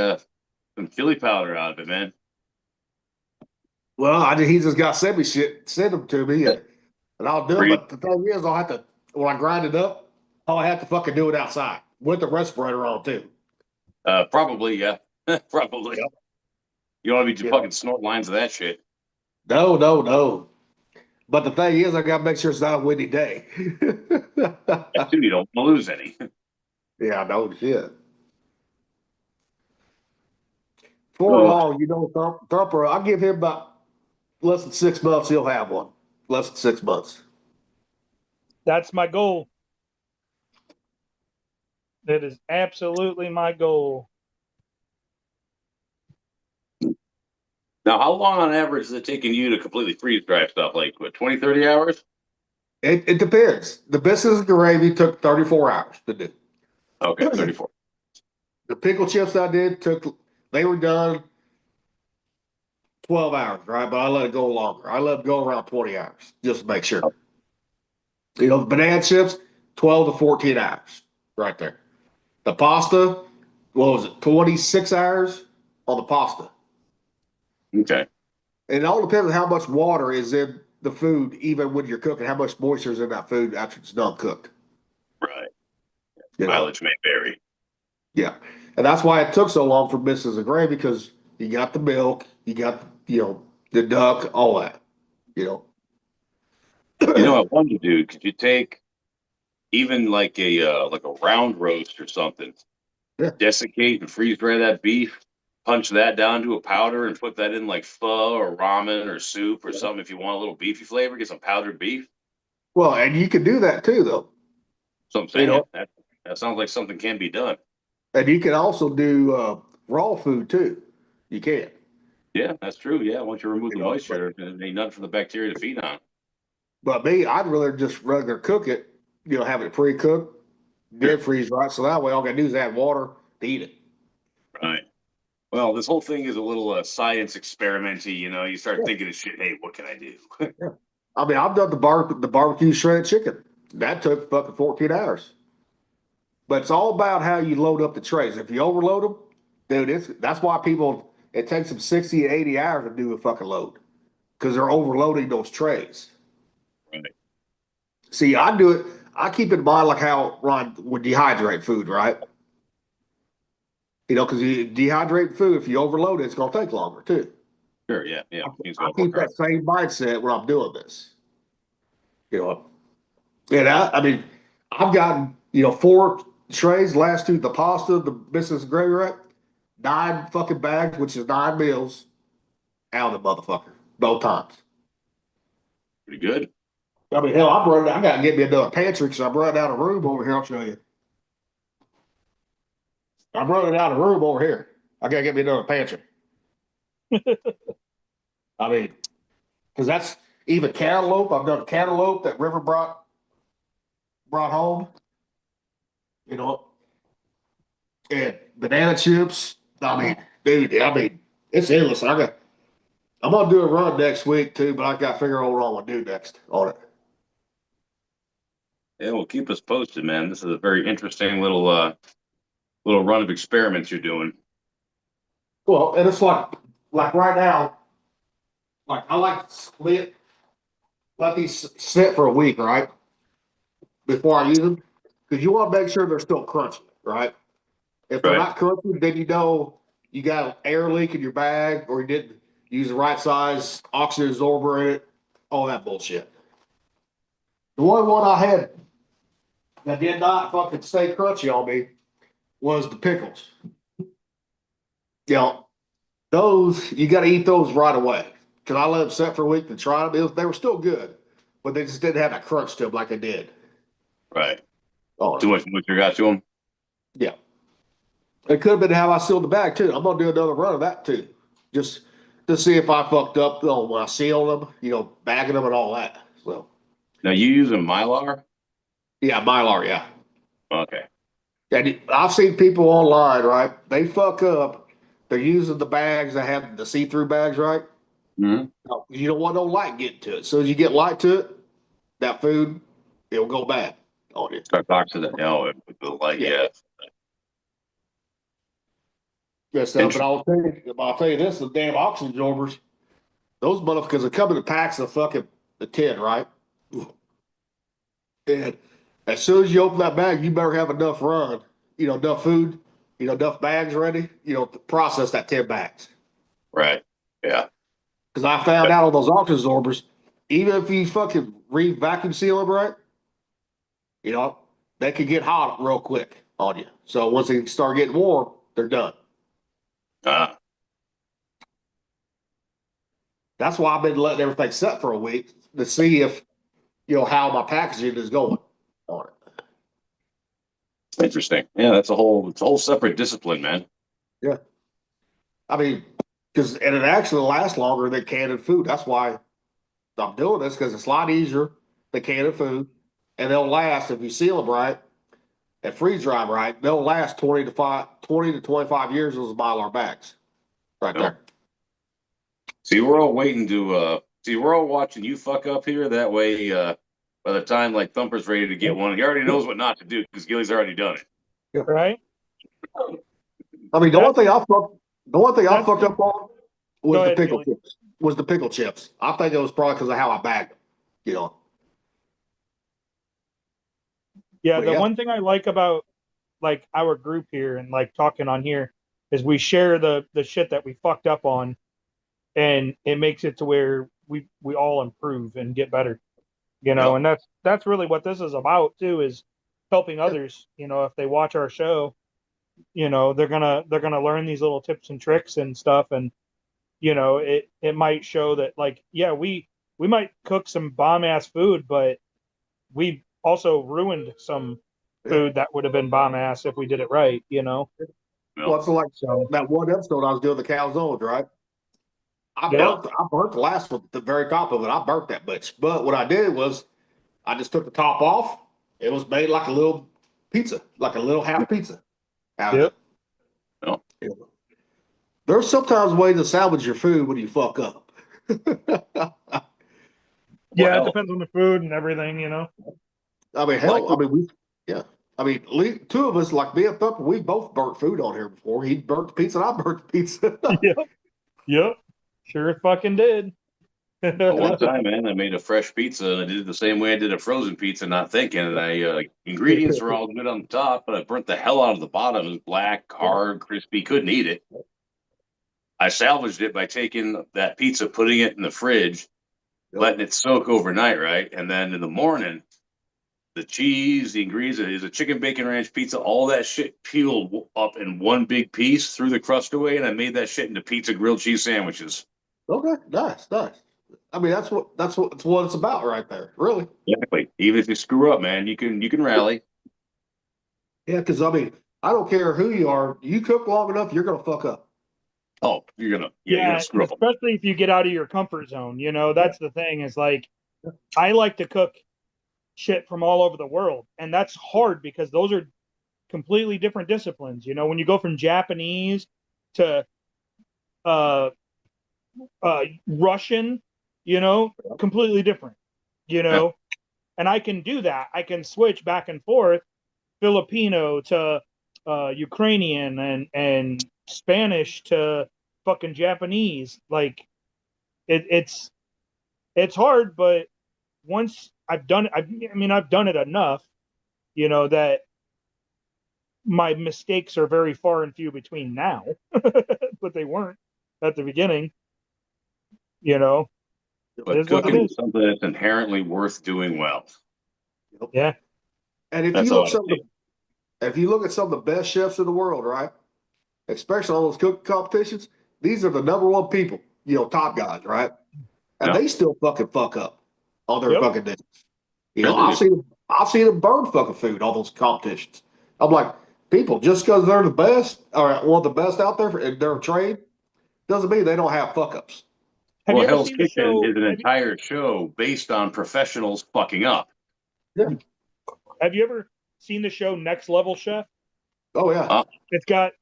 powder out of it, man. well, he just got sent me shit, send them to me, and I'll do it. But the thing is, I'll have to when I grind it up, I'll have to fucking do it outside with the respirator on too. Probably, yeah. Probably. Yep. You don't want to be Yeah. fucking snort lines of that shit. No, no, no. But the thing is, I gotta make sure it's not a windy day. That too, you don't want to lose any. Yeah, no shit. For Ugh. long, Thumper, I'll give him about less than 6 months, he'll have one. Less than 6 months. That's my goal. That is absolutely my goal. Now, how long on average is it taking you to completely freeze dry stuff? Like, what, 20, 30 hours? It depends. The biscuits and gravy took 34 hours to do. Okay, 34. The pickle chips I did they were done 12 hours, right? But I let it go longer. I let it go around 20 hours just to make sure. You know, the banana chips, 12 to 14 hours right there. The pasta, what was it, 26 hours on the pasta. Okay. And it all depends on how much water is in the food, even when you're cooking, how much moisture is in that food after it's done cooked. Right. You know? Mileage may vary. Yeah. And that's why it took so long for Mrs. and Gray, because you got the milk, you got, the duck, all that, you know. You know, I wonder, dude, could you take even like a round roast or something, Yeah. desiccate and freeze dry that beef, punch that down to a powder and put that in like pho or ramen or soup or something if you want a little beefy flavor, get some powdered beef. Well, and you can do that too, though. So I'm You saying know, that sounds like something can be done. and you can also do raw food too. You can. Yeah, that's true. Yeah, once you remove You the know, moisture, there ain't nothing for the bacteria to feed on. but me, I'd rather just regular cook it, have it pre-cooked, Sure. dead freeze right. So that way all I gotta do is add water to eat it. Right. Well, this whole thing is a little science experimenty. You know, you start Yeah. thinking of shit. Hey, what can I do? Yeah. I mean, I've done the barbecue shredded chicken. That took fucking 14 hours. But it's all about how you load up the trays. If you overload them, dude, that's why it takes them 60 to 80 hours to do a fucking load. Because they're overloading those trays. Right. See, I keep in mind like how Ron would dehydrate food, right? Because you dehydrate food, if you overload it, it's gonna take longer too. Sure. Yeah. Yeah. Things I go more keep crap. that same mindset when I'm doing this. You know, and I mean, I've gotten, 4 trays, last two, the pasta, the biscuits and gravy wrap, 9 fucking bags, which is 9 meals out of the motherfucker, both times. Pretty good. I mean, hell, I gotta get me another pantry because I'm running out of room over here. I'll show you. I'm running out of room over here. I gotta get me another pantry. I mean, because that's even cantaloupe. I've done cantaloupe that River brought home. You know, and banana chips. I mean, dude, it's endless. I'm gonna do a run next week too, but I got to figure out what I'm gonna do next on it. Yeah. Well, keep us posted, man. This is a very interesting little run of experiments you're doing. Well, and it's like right now, like I like to let these sit for a week, right? Before I use them, because you want to make sure they're still crunchy, right? If they're Right. not crunchy, then you got an air leak in your bag, or you didn't use the right size oxygen absorber in it, all that bullshit. The only one I had that did not fucking stay crunchy on me was the pickles. Those you got to eat those right away. Cause I let them set for a week to try them. They were still good, but they just didn't have that crunch to them like they did. Right. Oh, Too much moisture got to them. yeah. It could have been how I sealed the bag too. I'm gonna do another run of that too, just to see if I fucked up when I sealed them, bagging them and all that. So Now you using Mylar? yeah, Mylar, yeah. Okay. And I've seen people online, right? They fuck up they're using the bags that have the see-through bags, right? Mhm. No, you don't want no light getting to it. As soon as you get light to it, that food, it'll go bad on you. Start talking to the no, like Yeah. Yes, but I'll tell you this: the damn oxygen absorbers, those motherfuckers are coming in packs of fucking the 10, right? And as soon as you open that bag, you better have enough run, enough food, enough bags ready, to process that 10 bags. right, yeah, Because I found out on those oxygen absorbers, even if you fucking vacuum seal them right, they could get hot real quick on you. So once they start getting warm, they're done. uh, That's why I've been letting everything set for a week to see if, how my packaging is going on it. interesting. Yeah, it's a whole separate discipline, man. Yeah. I mean, and it actually lasts longer than canned food. That's why I'm doing this, because it's a lot easier than canned food. And they'll last, if you seal them right and freeze dry them right, they'll last 20 to 25 years. Those Mylar bags right there. See, we're all waiting to we're all watching you fuck up here. That way, by the time like Thumper's ready to get one, he already knows what not to do because Gilly's already done it. Right? I mean, the one thing I fucked up on was Go the ahead, pickle Julie. chips. Was the pickle chips. I think it was probably because of how I bagged them. Yeah, But the yeah. one thing I like about like our group here and like talking on here is we share the shit that we fucked up on, and it makes it to where we all improve and get better. Yeah. And that's really what this is about too, is helping others. If they watch our show, they're gonna learn these little tips and tricks and stuff, and it might show that, like, yeah, we might cook some bomb ass food, but we also ruined some food that would have been bomb ass if we did it right. Well, it's like So that one episode I was doing the calzones, right? I Yeah. burnt the last one, the very top of it. I burnt that bitch. But what I did was I just took the top off. It was made like a little pizza, like a little half pizza out of Yep. it. There's sometimes ways to salvage your food when you fuck up. yeah, it hell, depends on the food and everything. I mean, hell, I mean, I mean, two of us, like me and Thumper, we both burnt food on here before. He burnt the pizza and I burnt the pizza. Yep. Yep. Sure fucking did. the one time, man, I made a fresh pizza and I did it the same way I did a frozen pizza, not thinking. And ingredients were all good on the top, but I burnt the hell out of the bottom. It was black, hard, crispy, couldn't eat it. I salvaged it by taking that pizza, putting it in the fridge, letting it soak overnight, right? And then in the morning, the cheese, the ingredients, it is a chicken bacon ranch pizza, all that shit peeled up in one big piece, threw the crust away, and I made that shit into pizza grilled cheese sandwiches. Okay, nice. I mean, that's what it's about right there, really. Exactly. Even if you screw up, man, you can rally. Yeah, because I mean, I don't care who you are. You cook long enough, you're gonna fuck up. Oh, you're gonna Yeah, screw up. especially if you get out of your comfort zone. That's the thing, is like, I like to cook shit from all over the world, and that's hard because those are completely different disciplines. When you go from Japanese to uh Russian, completely different. And I can do that. I can switch back and forth Filipino to Ukrainian and Spanish to fucking Japanese. Like, it's hard, but once I've done it, I've done it enough, that my mistakes are very far and few between now, but they weren't at the beginning. It But is what it cooking is. is something that's inherently worth doing well. Yeah. And if That's you all look I think. if you look at some of the best chefs in the world, right? Especially on those cooking competitions, these are the number one people, top guys, right? And Yeah. they still fucking fuck up on their Yep. fucking dishes. Sure they I've seen them burn fucking food on those competitions. I'm like, people, just because they're the best or one of the best out there in their trade, doesn't mean they don't have fuck ups. Have Well, you ever Hell's seen the Kitchen show? is an entire show based on professionals fucking up. Yeah. Have you ever seen the show Next Level Chef? Oh yeah. It's got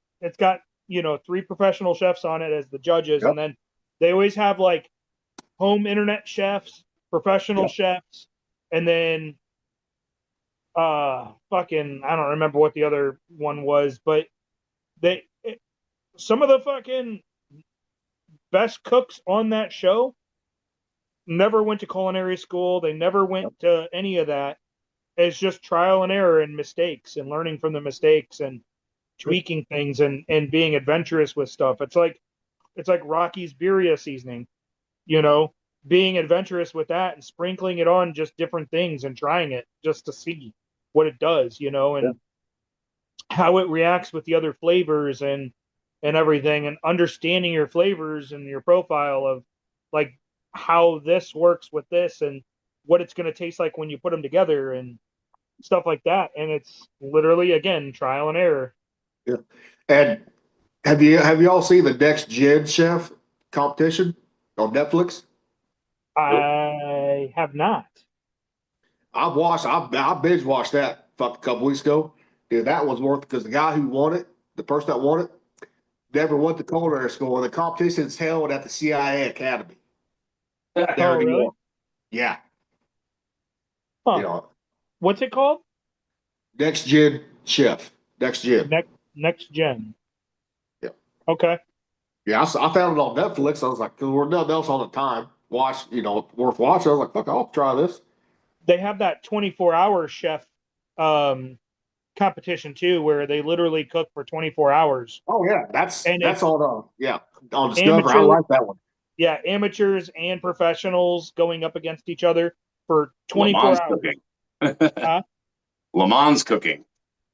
three professional chefs on it as the judges, Yep. and then they always have like home internet chefs, professional Yep. chefs, and then fucking I don't remember what the other one was, but some of the fucking best cooks on that show never went to culinary school. They never went to any of that. It's just trial and error and mistakes and learning from the mistakes and tweaking things and being adventurous with stuff. It's like Rocky's birria seasoning, being adventurous with that and sprinkling it on just different things and trying it just to see what it does, and how it reacts with the other flavors and everything, and understanding your flavors and your profile of like how this works with this and what it's going to taste like when you put them together and stuff like that. And it's literally, again, trial and error. Yeah. And have you all seen the Next Gen Chef competition on Netflix? I have not. I binge watched that a couple weeks ago. Dude, that was worth it because the guy who won it, the person that won it, never went to culinary school. And the competition is held at the CIA Academy. There Oh, in New really? York. Yeah. Huh. What's it called? Next Gen Chef. Next Gen. Next Gen. Yeah. Okay. Yeah, I found it on Netflix. I was like, because we're nothing else on the time. Worth watching. I was like, fuck, I'll try this. They have that 24-hour chef competition too, where they literally cook for 24 hours. Oh yeah, that's And on on Discovery. I like that one. Yeah, amateurs and professionals going up against each other for 24 Le Mans hours. cooking. Huh? Le Mans cooking.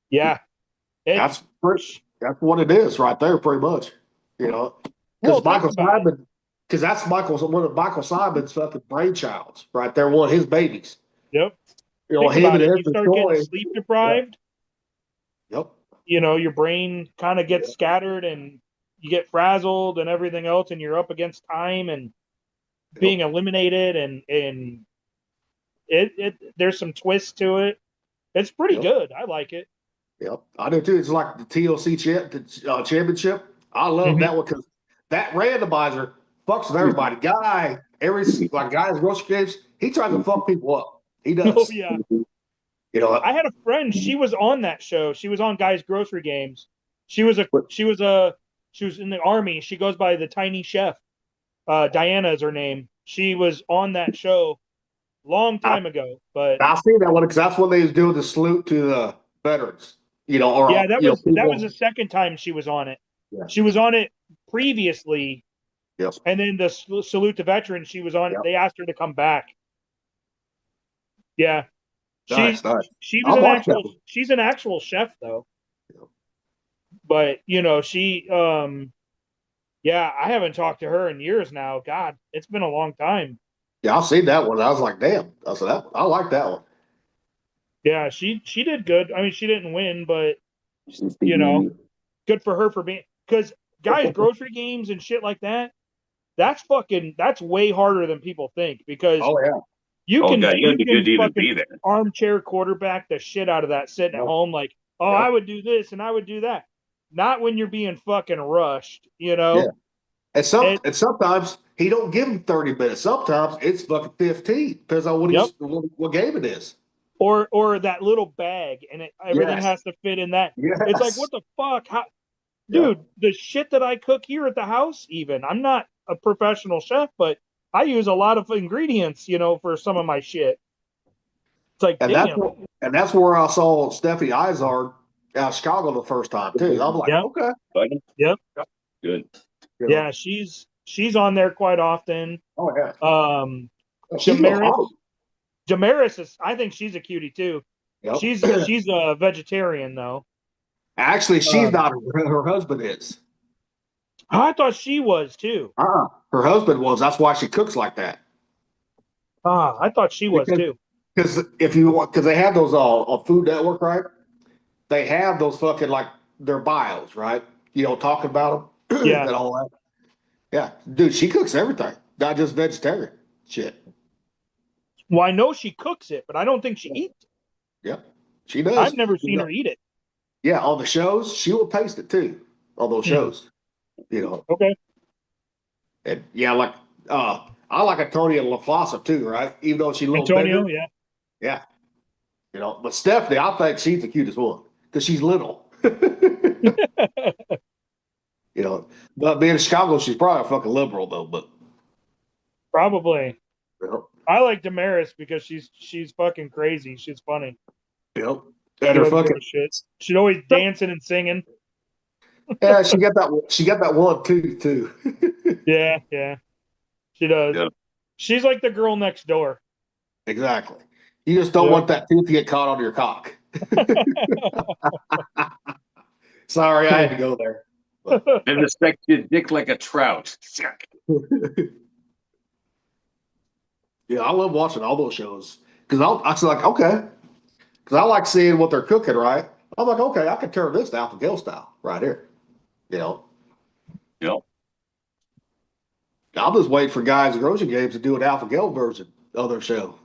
Yeah. That's what it is right there, pretty much. Well, Because Michael think about it. Simon, because that's one of Michael Simon's fucking brainchilds right there, one of his babies. Yep. Him Think about and it. You Esther start Troy. getting sleep deprived, Yep. your brain kind of gets scattered and you get frazzled and everything else, and you're up against time and being eliminated, and it there's some twists to it. It's pretty good. I like it. Yep. I do too. It's like the TLC championship. I love that one because that randomizer fucks with everybody. Guys grocery games, he tries to fuck people up. He does. Oh yeah. I had a friend. Mm-hmm. She was on that show. She was on Guys Grocery Games. She was in the Army. She goes by the Tiny Chef. Diana is her name. She was on that show long time ago. But I see that one because that's when they was doing the salute to the veterans. that was the second time she was on it. Yeah. She was on it previously. Yep. And then the salute to veterans, she was on. Yep. They asked her to come back. Yeah. Nice. She was she's an actual chef though. Yep. But she I haven't talked to her in years now. God, it's been a long time. Yeah, I seen that one. I was like, damn. I said I like that one. Yeah, she did good. I mean, she didn't win, but good for her for being, because Guys Grocery Games and shit like that, that's way harder than people think, because you can fucking armchair quarterback the shit out of that sitting at home like, I would do this and I would do that. Not when you're being fucking rushed, Yeah. And sometimes he don't give him 30 minutes. Sometimes it's fucking 15. Depends on what game it is. Or that little bag, and everything has to fit in that. Yes. It's like, what the fuck? Dude, the shit that I cook here at the house, even, I'm not a professional chef, but I use a lot of ingredients, for some of my shit. It's like, damn. That's where I saw Stephanie Izard out of Chicago the first time too. I'm like, okay. Yep. Good. Yeah, she's on there quite often. Oh yeah. Damaris is, I think she's a cutie too. Yep. She's a vegetarian though. Actually, she's not. Her husband is. I thought she was too. Her husband was. That's why she cooks like that. I thought she was too. Because because they have those on Food Network, right? They have those fucking like their bios, right? Talking about them. Yeah. And all that. Yeah, dude, she cooks everything, not just vegetarian shit. Well, I know she cooks it, but I don't think she eats it. Yeah, she does. I've never seen her eat it. Yeah, on the shows, she will taste it too. on those shows. You know, Okay. and yeah, like I like Antonia LaFlossa too, right? Even though she's a little Antonio, bigger. yeah. Yeah. You know, but Stephanie, I think she's the cutest one because she's little. You know, but being in Chicago, she's probably a fucking liberal though. But Probably. you know, I like Damaris because she's fucking crazy. She's funny. you know, She and her doesn't give fucking a shit. She's always dancing and singing. yeah, she got that. She got that one too. Yeah, yeah. She does. Yeah. She's like the girl next door. Exactly. You just don't Yeah. want that tooth to get caught on your cock. Sorry, I had to go there. And respect your dick like a trout. Yeah, I love watching all those shows because I was like, okay, because I like seeing what they're cooking. Right? I'm like, okay, I can turn this to Alpha Gale style right here. You know, Yep. I'm just waiting for guys at Grocery Games to do an Alpha Gale version of their show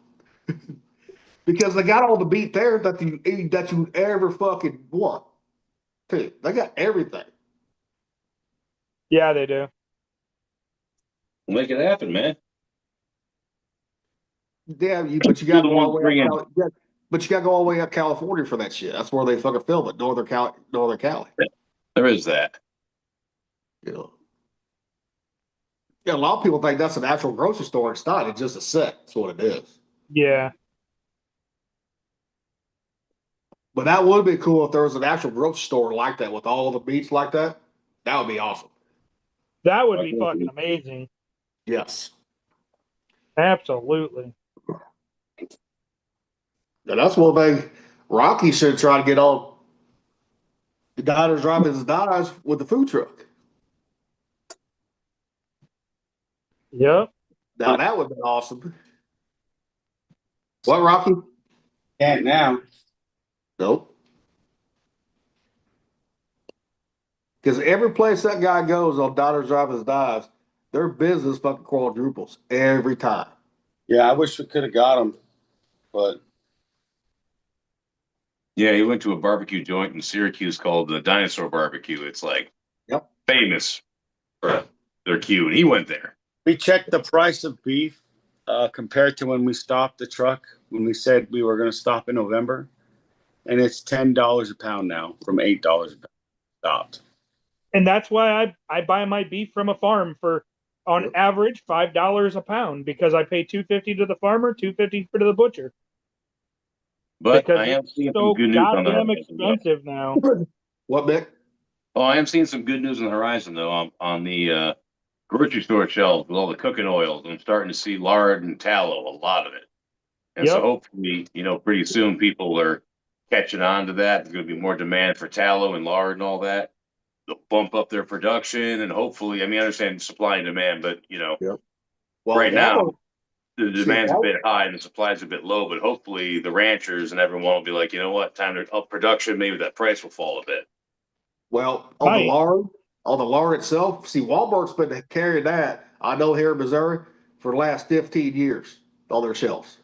because they got all the beat there that you ever fucking want. Too. They got everything. Yeah, they do. Make it happen, man. Yeah, but you You're got the to go all one the way up. bringing- But you got to go all the way up California for that shit. That's where they fucking film it, Northern Cali. There is that. You know. Yeah, a lot of people think that's an actual grocery store. It's not. It's just a set. That's what it is. Yeah. But that would be cool if there was an actual grocery store like that with all the meats like that. That would be awesome. That would be fucking amazing. Yes. Absolutely. And that's one thing Rocky should try to get on. The diners, drive-ins, and dives with the food truck. Yep. Now that would be awesome. What, Rocky? Can't now. Nope. Because every place that guy goes on diners, drive-ins, dives, their business fucking quadruples every time. Yeah, I wish we could have got him, but Yeah, he went to a barbecue joint in Syracuse called the Dinosaur Barbecue. It's like Yep. famous for their queue, and he went there. we checked the price of beef compared to when we stopped the truck when we said we were going to stop in November, and it's $10 a pound now from $8 a pound stopped. And that's why I buy my beef from a farm for on Yep. average $5 a pound because I pay $2.50 to the farmer, $2.50 to the butcher. But Because I am it's seeing so some good news on the goddamn horizon. though. expensive now. What, Mick? Oh, I am seeing some good news on the horizon though. On the grocery store shelves with all the cooking oils. I'm starting to see lard and tallow, a lot of it. And so Yep. hopefully, pretty soon people are catching on to that. There's going to be more demand for tallow and lard and all that. They'll bump up their production and hopefully, I understand supply and demand, but Well, right that now one- the demand's a that- bit high and the supply's a bit low, but hopefully the ranchers and everyone will be like, you know what, time to up production. Maybe that price will fall a bit. Well, on Right. the lard itself, see, Walmart's been carrying that, I know here in Missouri, for the last 15 years on their shelves.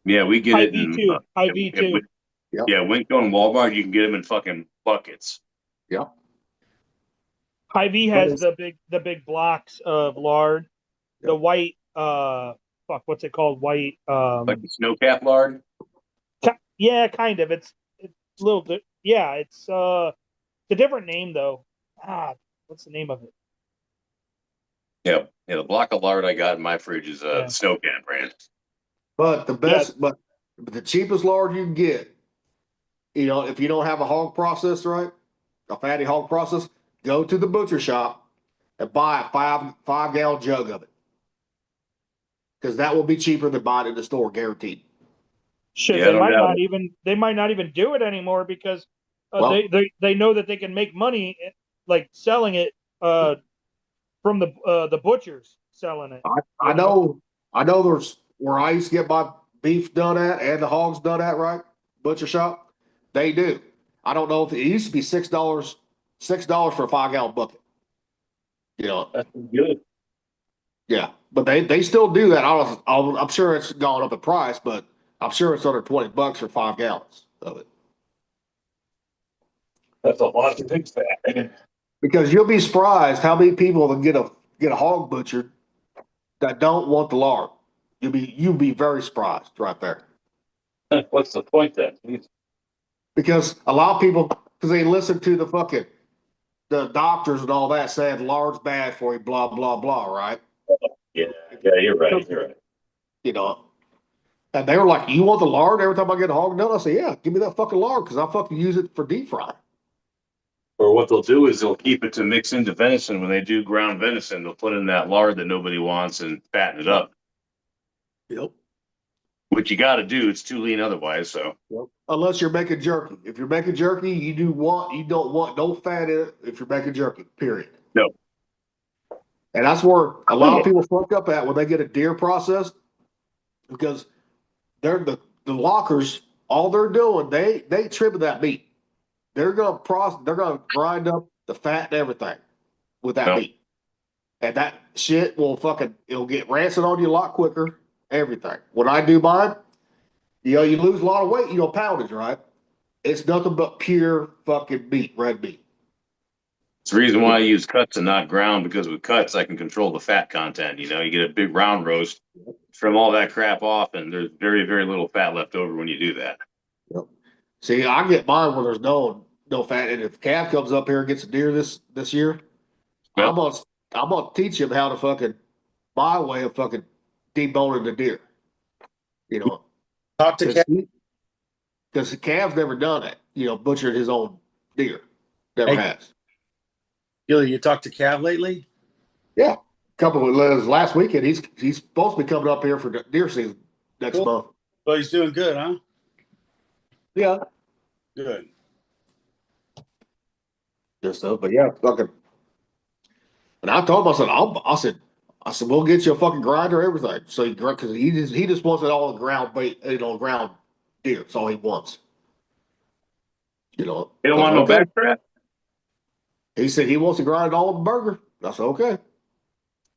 Yeah, we get it in IV2, IV2. Yep. Yeah, Winco and Walmart, you can get them in fucking buckets. Yep. Hy-Vee has the big blocks of lard. The Yep. white what's it called? White Like the snow cap lard. yeah, kind of. It's a little bit it's a different name though. What's the name of it? Yeah, the block of lard I got in my fridge is Yeah. the snow cap brand. But the best, but the cheapest lard you can get, if you don't have a hog process, right? A fatty hog process, go to the butcher shop and buy a 5 gallon jug of it. Because that will be cheaper than buying it in the store, guaranteed. Shit, Yeah, they no might doubt. not even do it anymore because Well- they know that they can make money like selling it from the butchers selling it. I know there's where I used to get my beef done at and the hogs done at, right? Butcher shop. They do. I don't know if it used to be $6 for a 5 gallon bucket. That's good. Yeah, but they still do that. I'm sure it's gone up in price, but I'm sure it's under $20 for 5 gallons of it. That's a lot to fix that. Because you'll be surprised how many people that get a hog butchered that don't want the lard. You'll be very surprised right there. What's the point then? Because a lot of people, because they listen to the doctors and all that saying lard's bad for you, blah blah blah, right? Yeah, you're right. You're right. You know, and they were like, "You want the lard every time I get a hog done?" I say, "Yeah, give me that fucking lard because I fucking use it for deep fry." Or what they'll do is they'll keep it to mix into venison. When they do ground venison, they'll put in that lard that nobody wants and fatten it up. Yep. Which you got to do. It's too lean otherwise. So Yep. Unless you're making jerky. If you're making jerky, you don't want no fat in it if you're making jerky, period. no. And that's where a lot of people fuck up at when they get a deer processed because they're the lockers, all they're doing, they trimming that meat. They're gonna grind up the fat and everything with that No. meat. And that shit it'll get rancid on you a lot quicker, everything. When I do mine, you lose a lot of weight, poundage, right? It's nothing but pure fucking meat, red meat. It's the reason why I use cuts and not ground, because with cuts I can control the fat content. You get a big round roast, trim all that crap off, and there's very, very little fat left over when you do that. Yep. See, I get mine where there's no fat. And if the calf comes up here and gets a deer this year, Yep. I'm gonna teach him how to fucking my way of fucking deboning the deer. Talk to Cat. Because the calf's never done it. Butchered his own deer. Never Hey. has. Gilly, you talked to Cav lately? Yeah. Couple of last weekend. He's supposed to be coming up here for deer season next Cool. month. Well, he's doing good, huh? Yeah. Good. Just stuff, but yeah, fucking. And I told him, I said, we'll get you a fucking grinder, everything. So because he just wants it all in ground bait, ground deer. That's all he wants. You don't want no okay. backstrap? He said he wants to grind it all in the burger. I said, okay.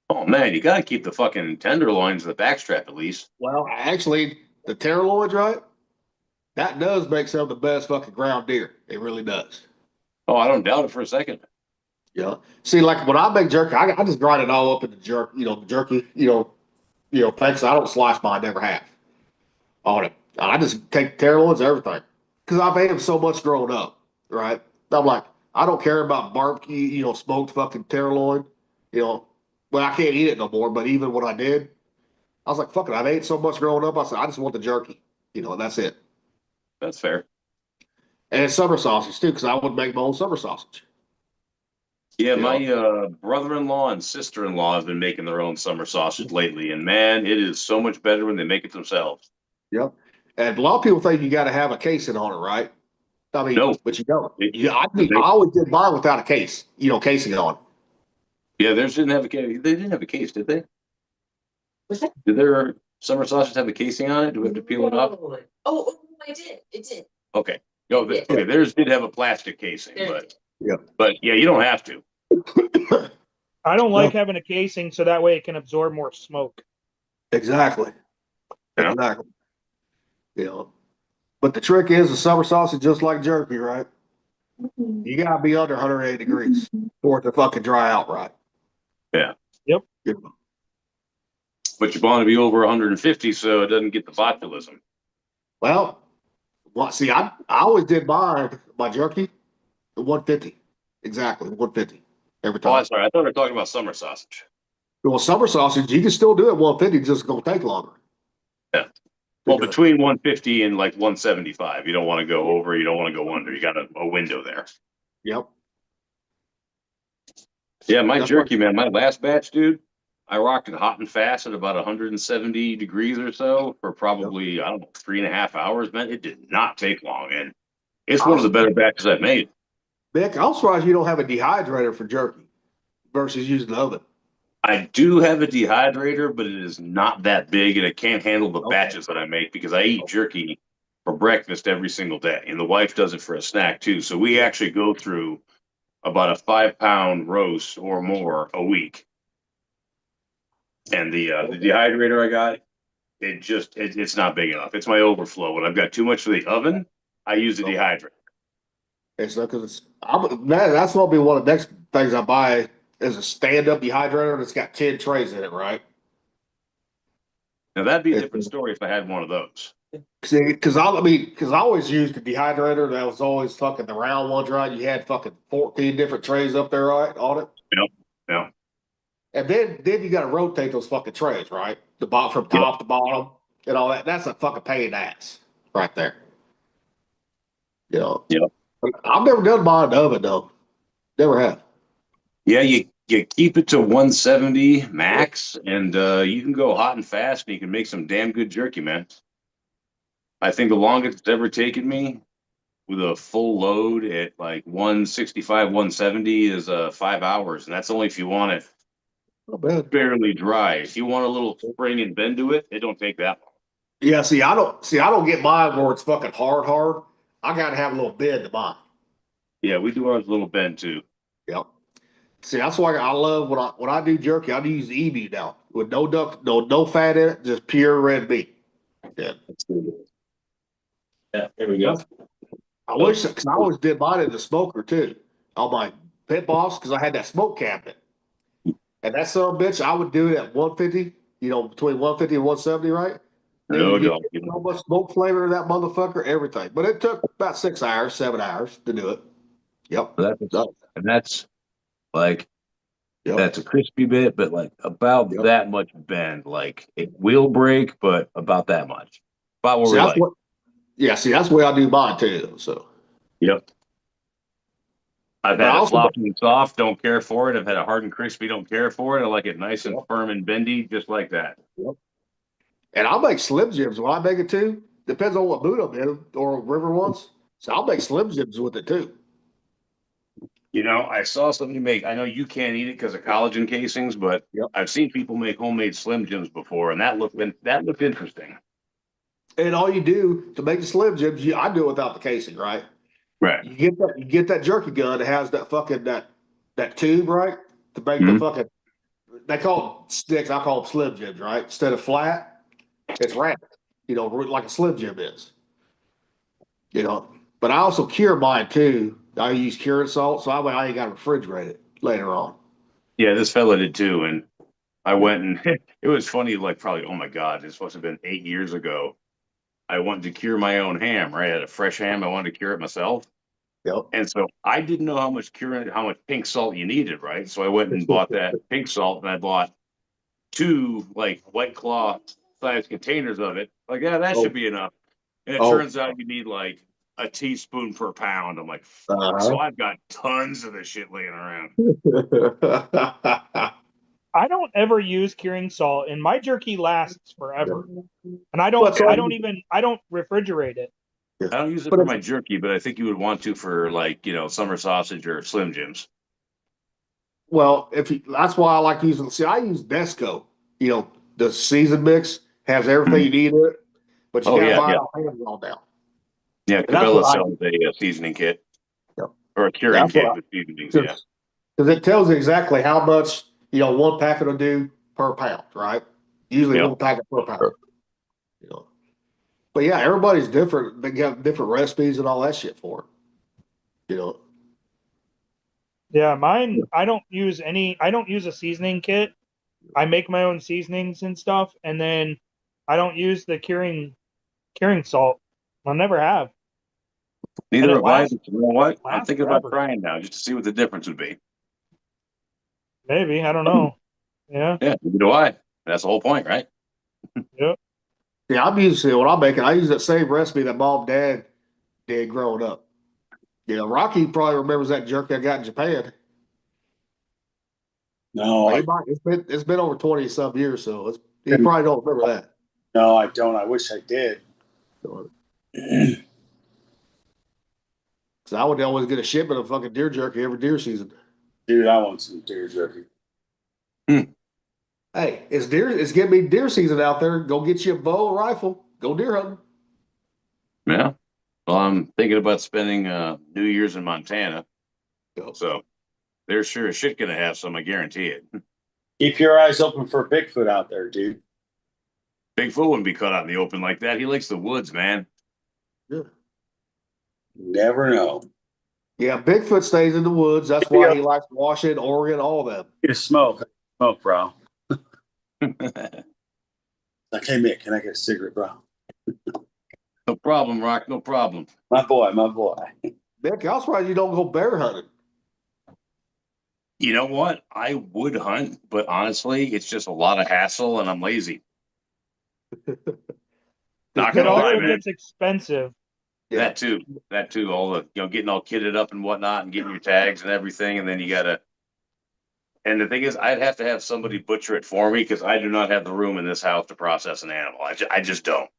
Oh man, you got to keep the fucking tenderloins, the backstrap at least. Well, actually, the tenderloins, right? That does make some of the best fucking ground deer. It really does. Oh, I don't doubt it for a second. Yeah. See, like when I make jerky, I just grind it all up in the jerky, packs. I don't slice mine, never have on it. I just take tenderloins, everything, because I've ate them so much growing up, right? I'm like, I don't care about barbecue, smoked fucking tenderloin, Well, I can't eat it no more. But even when I did, I was like, fuck it. I've ate so much growing up. I said, I just want the jerky, and that's it. That's fair. And it's summer sausage too, because I would make my own summer sausage. Yeah, my brother-in-law and sister-in-law have been making their own summer sausage lately, and man, it is so much better when they make it themselves. Yep. And a lot of people think you got to have a casing on it, right? I mean, No. but you don't. I always did mine without a case, casing on it. Yeah, theirs didn't have a case. They didn't have a case, did they? Was it? Did their summer sausage have a casing on it? Do we have to peel it off? Oh, I did. It did. Okay. No, okay. Theirs did have a plastic casing, but yeah, you don't have to. I don't like having a casing so that way it can absorb more smoke. Exactly. Yeah. Exactly. But the trick is the summer sausage, just like jerky, right? You gotta be under 180 degrees for it to fucking dry out right. Yeah. Yep. But you want to be over 150 so it doesn't get the botulism. Well, see, I always did my jerky at 150. Exactly, 150 every Oh, time. I'm sorry. I thought we were talking about summer sausage. Well, summer sausage, you can still do it at 150, just gonna take longer. Yeah. Well, between 150 and like 175, you don't want to go over, you don't want to go under. You got a window there. Yep. Yeah, my That's jerky, man, my last batch, dude, I rocked it hot and fast at about 170 degrees or so for probably, I don't know, 3.5 hours, man. It did not take long. And it's one of the better batches I've made. Mick, I'm surprised you don't have a dehydrator for jerky versus using the oven. I do have a dehydrator, but it is not that big and it can't handle the Okay. batches that I make because I eat jerky for breakfast every single day. And the wife does it for a snack too. So we actually go through about a 5-pound roast or more a week. And the dehydrator I got, it's not big enough. It's my overflow. When I've got too much for the oven, I use the dehydrator. It's not because that's gonna be one of the next things I buy is a stand-up dehydrator that's got 10 trays in it, right? Now that'd be a It's- different story if I had one of those. See, because I always used the dehydrator that was always fucking the round ones, right? You had fucking 14 different trays up there, right, on it. Yep. Yeah. And then you got to rotate those fucking trays, right? The bottom from Yep. top to bottom and all that. That's a fucking pain in the ass right there. You know. Yep. I've never done mine in the oven though. Never have. Yeah, you keep it to 170 max, and you can go hot and fast, and you can make some damn good jerky, man. I think the longest it's ever taken me with a full load at like 165, 170 is 5 hours, and that's only if you want it Not bad. barely dry. If you want a little spring and bend to it, it don't take that long. Yeah, I don't get mine where it's fucking hard. I gotta have a little bend to mine. Yeah, we do ours a little bend too. Yep. See, that's why I love when I do jerky, I use the EB now with no duck, no fat in it, just pure red meat. Yeah. Yeah, there we go. I wish because I always did mine in the smoker too on my pit boss because I had that smoke cabinet. And that son of a bitch, I would do it at 150, between 150 and 170, right? Then No you dog. get so much smoke flavor in that motherfucker, everything. But it took about 6 hours, 7 hours to do it. Yep. And that's like Yep. that's a crispy bit, but like about Yep. that much bend. Like it will break, but about that much. About what See, we that's like. what, yeah, see, that's the way I do mine too. So, Yep. I've But had I it also- floppy and soft, don't care for it. I've had a hard and crispy, don't care for it. I like it nice and Yep. firm and bendy, just like that. and I'll make Slim Jims when I make it too. Depends on what mood I'm in or River wants. So I'll make Slim Jims with it too. You know, I saw somebody make, I know you can't eat it because of collagen casings, but Yep. I've seen people make homemade Slim Jims before, and that looked interesting. And all you do to make the Slim Jims, I do it without the casing, right? Right. You get that jerky gun that has that fucking that tube, right? To make the Mhm. fucking they call it sticks, I call them Slim Jims, right? Instead of flat, it's round, like a Slim Jim is. But I also cure mine too. I use curing salt, so I ain't got to refrigerate it later on. Yeah, this fella did too. And I went and it was funny, like probably, oh my God, this must have been 8 years ago. I wanted to cure my own ham, right? I had a fresh ham. I wanted to cure it myself. Yep. And so I didn't know how much pink salt you needed, right? So I went and bought that pink salt, and I bought 2 like White Claw size containers of it. Like, yeah, that should be enough. And it turns out you need like a teaspoon per pound. I'm like, fuck. So I've got tons of this shit laying around. I don't ever use curing salt, and my jerky lasts forever. And I Well, don't, it's all- I don't refrigerate it. I don't use it But for it's- my jerky, but I think you would want to for like, summer sausage or Slim Jims. Well, that's why I like using. See, I use Desco. The season mix has everything you need in it, but you Oh, gotta yeah, buy yeah. it off Amazon now. Yeah, that's Cabela what I- sells a seasoning kit. Yep. Or a curing That's kit what I- with seasonings, yeah. Because it tells you exactly how much one packet will do per pound, right? Usually Yep. one packet per pound. But yeah, everybody's different. They got different recipes and all that shit for it. Yeah, mine, I don't use a seasoning kit. I make my own seasonings and stuff, and then I don't use the curing salt. I never have. Neither And it have I, lasts- but you know what? I'm lasts thinking about forever. trying now just to see what the difference would be. Maybe, I don't know. Yeah. Yeah, neither do I. That's the whole point, right? Yeah, I'm using when I'm making. I use that same recipe that mom and dad did growing up. Rocky probably remembers that jerky I got in Japan. No, It's been over 20 some years, so he probably don't remember that. no, I don't. I wish I did. Because I would always get a shipment of fucking deer jerky every deer season. Dude, I want some deer jerky. Hey, it's getting me deer season out there. Go get you a bow or rifle. Go deer hunting. Yeah. Well, I'm thinking about spending New Year's in Montana. Go. So they're sure as shit gonna have some, I guarantee it. Keep your eyes open for Bigfoot out there, dude. Bigfoot wouldn't be cut out in the open like that. He likes the woods, man. Yeah. Never know. Yeah, Bigfoot stays in the woods. That's why he likes Washington, Oregon, all of them. Get a smoke, bro. Like, hey Mick, can I get a cigarette, bro? No problem, Rock, no problem. My boy, my boy. Mick, I'm surprised you don't go bear hunting. You know what? I would hunt, but honestly, it's just a lot of hassle and I'm lazy. Not It gonna lie, also man. gets expensive. That too. That too. All the, getting all kitted up and whatnot and getting your tags and everything. And then you gotta, and the thing is, I'd have to have somebody butcher it for me because I do not have the room in this house to process an animal. I just don't.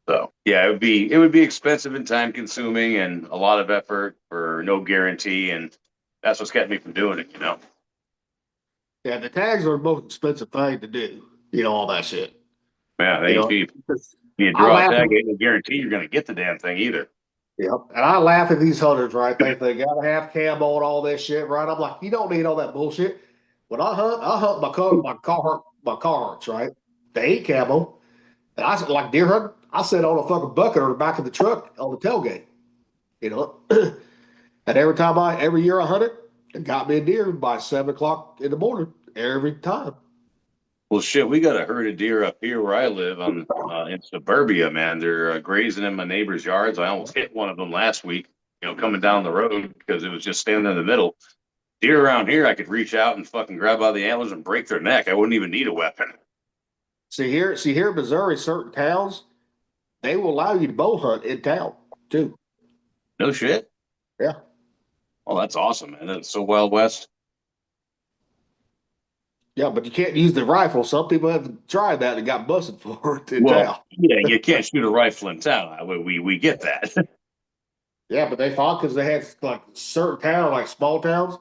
So yeah, it would be expensive and time consuming and a lot of effort for no guarantee. And that's what's kept me from doing it, Yeah, the tags are the most expensive thing to do. All that shit. Yeah, they You ain't know, cheap. because You I draw a laugh tag, at- ain't no guarantee you're gonna get the damn thing either. Yep. And I laugh at these hunters, right? They gotta have camo and all this shit, right? I'm like, you don't need all that bullshit. When I hunt my Carhartts, right? They ain't camo. And I like deer hunting, I sit on a fucking bucket or the back of the truck on the tailgate. And every year I hunted, it got me a deer by 7 o'clock in the morning every time. Well, shit, we got a herd of deer up here where I live on in suburbia, man. They're grazing in my neighbor's yards. I almost hit one of them last week, coming down the road because it was just standing in the middle. Deer around here, I could reach out and fucking grab out the antlers and break their neck. I wouldn't even need a weapon. See here in Missouri, certain towns, they will allow you to bow hunt in town too. No shit. Yeah. Well, that's awesome, man. That's so Wild West. Yeah, but you can't use the rifle. Some people have tried that and got busted for it in Well, town. yeah, you can't shoot a rifle in town. We get that. Yeah, but they fought because they had like certain towns, like small towns,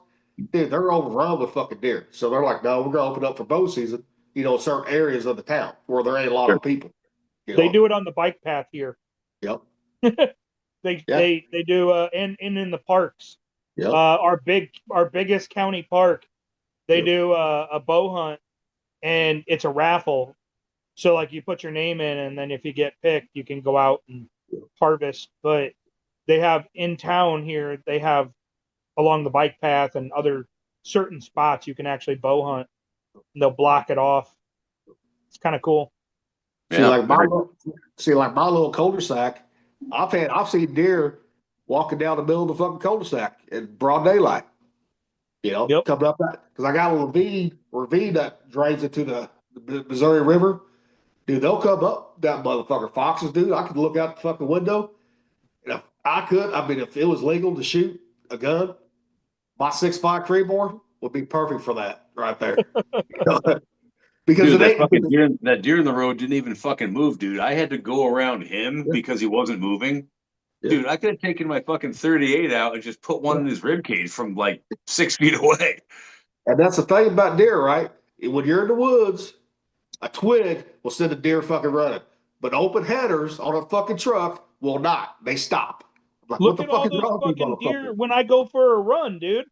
dude, they're overrun with fucking deer. So they're like, no, we're gonna open up for bow season, certain areas of the town where there ain't a lot of people. They do it on the bike path here. Yep. They do and in the parks. Yep. Our biggest county park, they do a bow hunt and it's a raffle. So like you put your name in and then if you get picked, you can go out and harvest. But they have in town here, they have along the bike path and other certain spots you can actually bow hunt and they'll block it off. It's kind of cool. See, Yeah. like my little cul-de-sac, I've seen deer walking down the middle of the fucking cul-de-sac in broad daylight. Yep. Coming up that because I got a ravine that drains into the Missouri River. Dude, they'll come up that motherfucker. Foxes, dude. I could look out the fucking window. If if it was legal to shoot a gun, my 6.5 Creedmoor would be perfect for that right there. Because Dude, it ain't. that deer in the road didn't even fucking move, dude. I had to go around him because he wasn't moving. Yeah. Dude, I could have taken my fucking 38 out and just put one in his rib cage from like 6 feet away. And that's the thing about deer, right? When you're in the woods, a twig will send a deer fucking running. But open headers on a fucking truck will not. They stop. Like, Look what at the all fuck is those wrong with you, fucking deer motherfucker? when I go for a run, dude.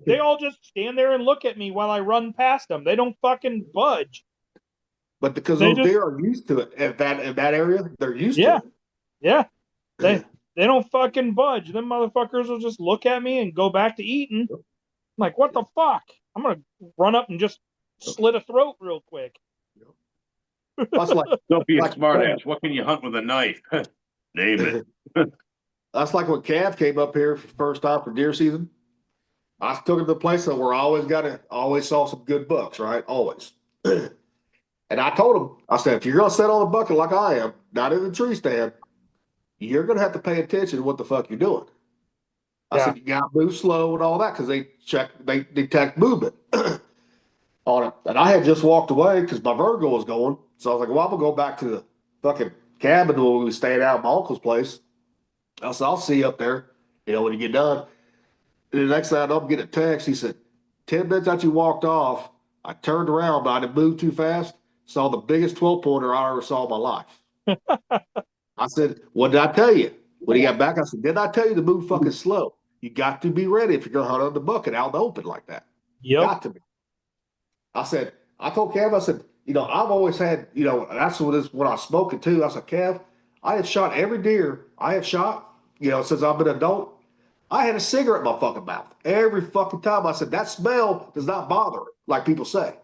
They all just stand there and look at me while I run past them. They don't fucking budge. But because They those just- deer are used to it in that area, they're used Yeah. to it. Yeah. They don't fucking budge. Them motherfuckers will just look at me and go back to eating. I'm like, what the fuck? I'm gonna run up and just slit a throat real quick. That's like Don't be a Like- smartass. What can you hunt with a knife? Name it. that's like when Cav came up here for the first time for deer season. I took him to the place that where I always saw some good bucks, right? Always. And I told him, I said, if you're gonna sit on the bucket like I am, not in the tree stand, you're gonna have to pay attention to what the fuck you're doing. I Yeah. said, you gotta move slow and all that because they detect movement on it. And I had just walked away because my Virgo was going. So I was like, well, I'm gonna go back to the fucking cabin where we was staying out at my uncle's place. I said, I'll see you up there, when you get done. And the next thing I know, I'm getting a text. He said, 10 minutes after you walked off, I turned around, but I didn't move too fast. Saw the biggest 12-pointer I ever saw in my life. I said, what did I tell you? When he got back, I said, didn't I tell you to move fucking slow? You got to be ready if you're gonna hunt on the bucket out in the open like that. Yep. Got to be. I told Kev, I said, I've always had, that's when I was smoking too. I said, Kev, I have shot every deer I have shot, since I've been an adult. I had a cigarette in my fucking mouth every fucking time. I said that smell does not bother like people say.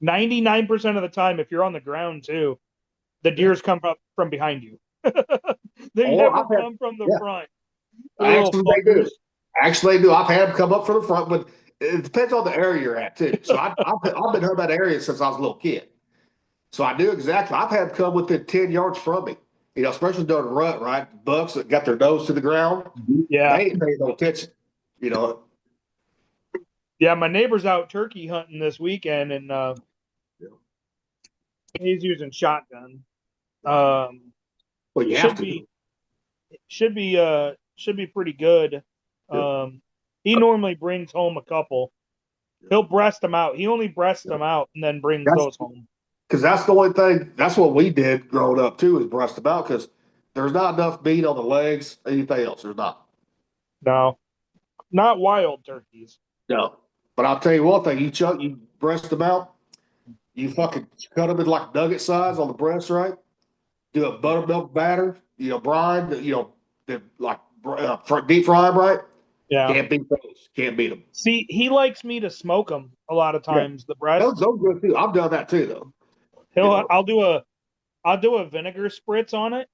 99% of the time, if you're on the ground too, the deers come up from behind you. They Or never I've had, come from the yeah, front. The little actually they do. fuckers. Actually they do. I've had them come up from the front, but it depends on the area you're at too. So I've been in that area since I was a little kid. So I knew exactly. I've had them come within 10 yards from me. You know, especially during the rut, right? Bucks that got their nose to the ground, Yeah. they ain't paying no attention. You know, Yeah, my neighbor's out turkey hunting this weekend, and he's using shotgun. but you have Should to. be should be pretty good. Yeah. He normally brings home a couple. He'll breast them out. He only breasts them out and then brings That's those home. because that's the only thing. That's what we did growing up too, is breast them out because there's not enough meat on the legs. Anything else, there's not. No, not wild turkeys. No. But I'll tell you one thing: you breast them out, you fucking cut them in like nugget size on the breast, right? Do a buttermilk batter, you know, brine, you know, like deep fry 'em, right? Yeah. Can't beat those. Can't beat them. See, he likes me to smoke them a lot of Yeah. times. The breasts. Those good too. I've done that too, though. You know. I'll do a vinegar spritz on it,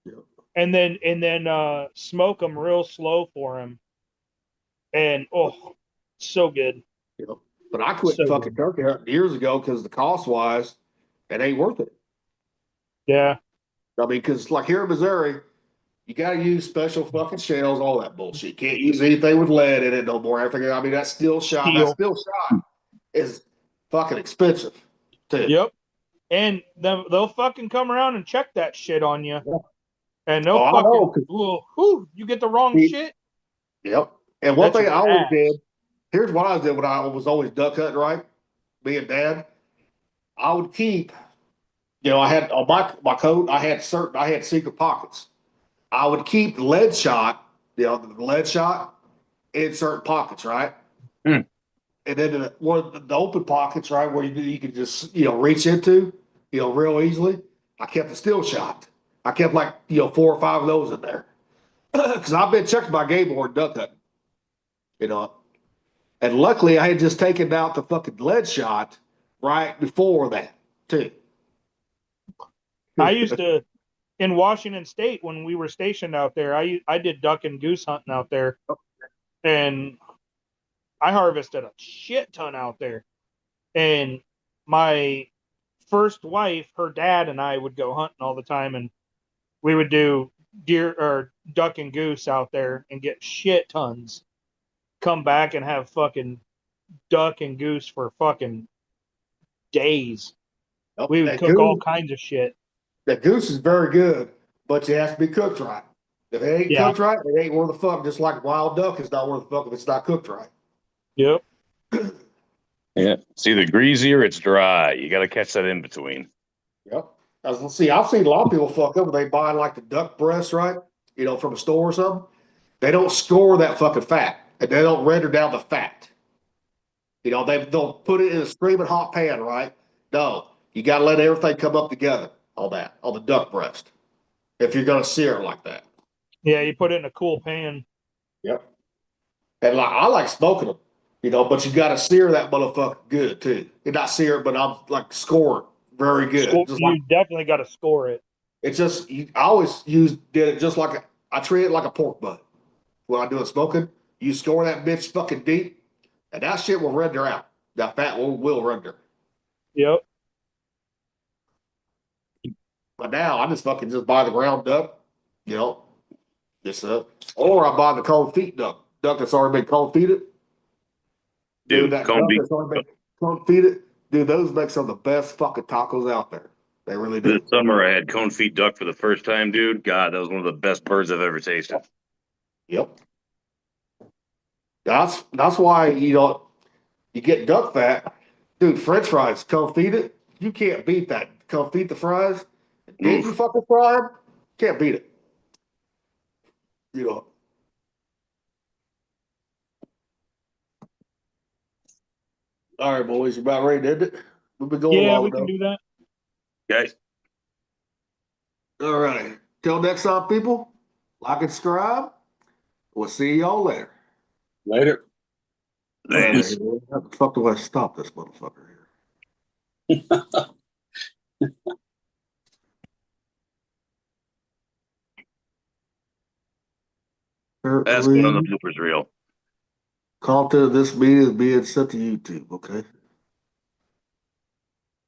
Yeah. and then smoke them real slow for him. And oh, so good. You know. But I quit So fucking good. turkey hunting years ago because the cost wise, it ain't worth it. Yeah. I mean, because like here in Missouri, you got to use special fucking shells, all that bullshit. Can't use anything with lead in it no more. Everything. I mean, that steel shot. That Steel. steel shot is fucking expensive too. Yep. And they'll fucking come around and check that shit on you. Yeah. And Oh, they'll I know. fucking, you get the wrong shit. Yep. And one That's thing your I always ass. did. Here's what I did when I was always duck hunting. Right, being dad, I would keep. You know, I had on my coat. I had secret pockets. I would keep lead shot. You know, the lead shot in certain pockets, right? Hmm. And then one of the open pockets, right, where you could just reach into, real easily. I kept the steel shot. I kept like 4 or 5 of those in there because I've been checking my game board duck hunting, you know. And luckily, I had just taken out the fucking lead shot right before that too. I used to in Washington State when we were stationed out there. I did duck and goose hunting out there, and I harvested a shit ton out there. And my first wife, her dad, and I would go hunting all the time, and we would do deer or duck and goose out there and get shit tons. Come back and have fucking duck and goose for fucking days. We would cook all kinds of shit. That goose is very good, but it has to be cooked right. If it ain't Yeah. cooked right, it ain't worth the fuck. Just like wild duck is not worth the fuck if it's not cooked right. Yep. Yeah. It's either greasy or it's dry. You got to catch that in between. Yep. I've seen a lot of people fuck up when they buy like the duck breast, right? From a store or something. They don't score that fucking fat, and they don't render down the fat. They'll put it in a screaming hot pan, right? No, you got to let everything come up together on the duck breast if you're gonna sear it like that. Yeah, you put it in a cool pan. Yep. And like I like smoking them, but you got to sear that motherfucker good too. And not sear it, but I'm like score it very good. Just like You definitely got to score it. it's just I always did it just like I treat it like a pork butt when I do it smoking. You score that bitch fucking deep, and that shit will render out. That fat will render. Yep. But now I just fucking just buy the ground duck, just or I buy the cold feet duck that's already been cold feeded. Dude, that cone duck beef. that's already been cold feeded. Dude, those make some of the best fucking tacos out there. They really do. This summer I had cone feet duck for the first time, dude. God, that was one of the best birds I've ever tasted. Yep. That's why you get duck fat, dude. French fries, confit it. You can't beat that. Confit the fries. Did you Oof. fucking fry 'em? Can't beat it. All right, boys, you about ready to end it? We've been going Yeah, long we can enough. do that. Guys, All right. Till next time, people. Like and subscribe. We'll see y'all later. Later. Lance. How the fuck do I stop this motherfucker here? That's one of the Apparently, bloopers reel. content of this meeting is being sent to YouTube. Okay.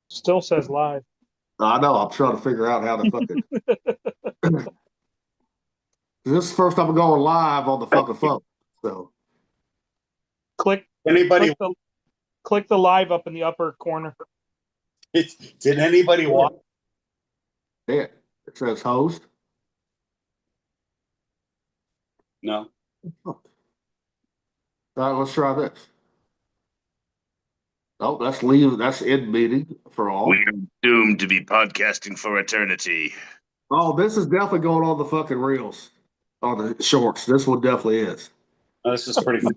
Still says live. I know. I'm trying to figure out how to fucking. This is the first time I'm going live on the fucking phone. So Click Anybody? click the live up in the upper corner. Did anybody watch? yeah, it says host. No. All right, let's try this. Oh, that's leave. That's end meeting for all. We're doomed to be podcasting for eternity. Oh, this is definitely going on the fucking reels, on the shorts. This one definitely is. This is pretty fun.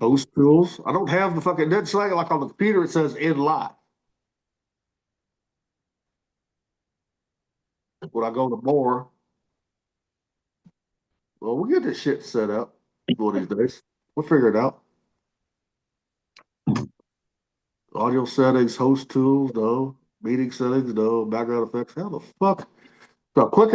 Host tools. I don't have the fucking. It doesn't say like on the computer. It says in live. When I go to more, well, we'll get this shit set up one of these days. We'll figure it out. Audio settings, host tools, no. Meeting settings, no. Background effects. How the fuck? So click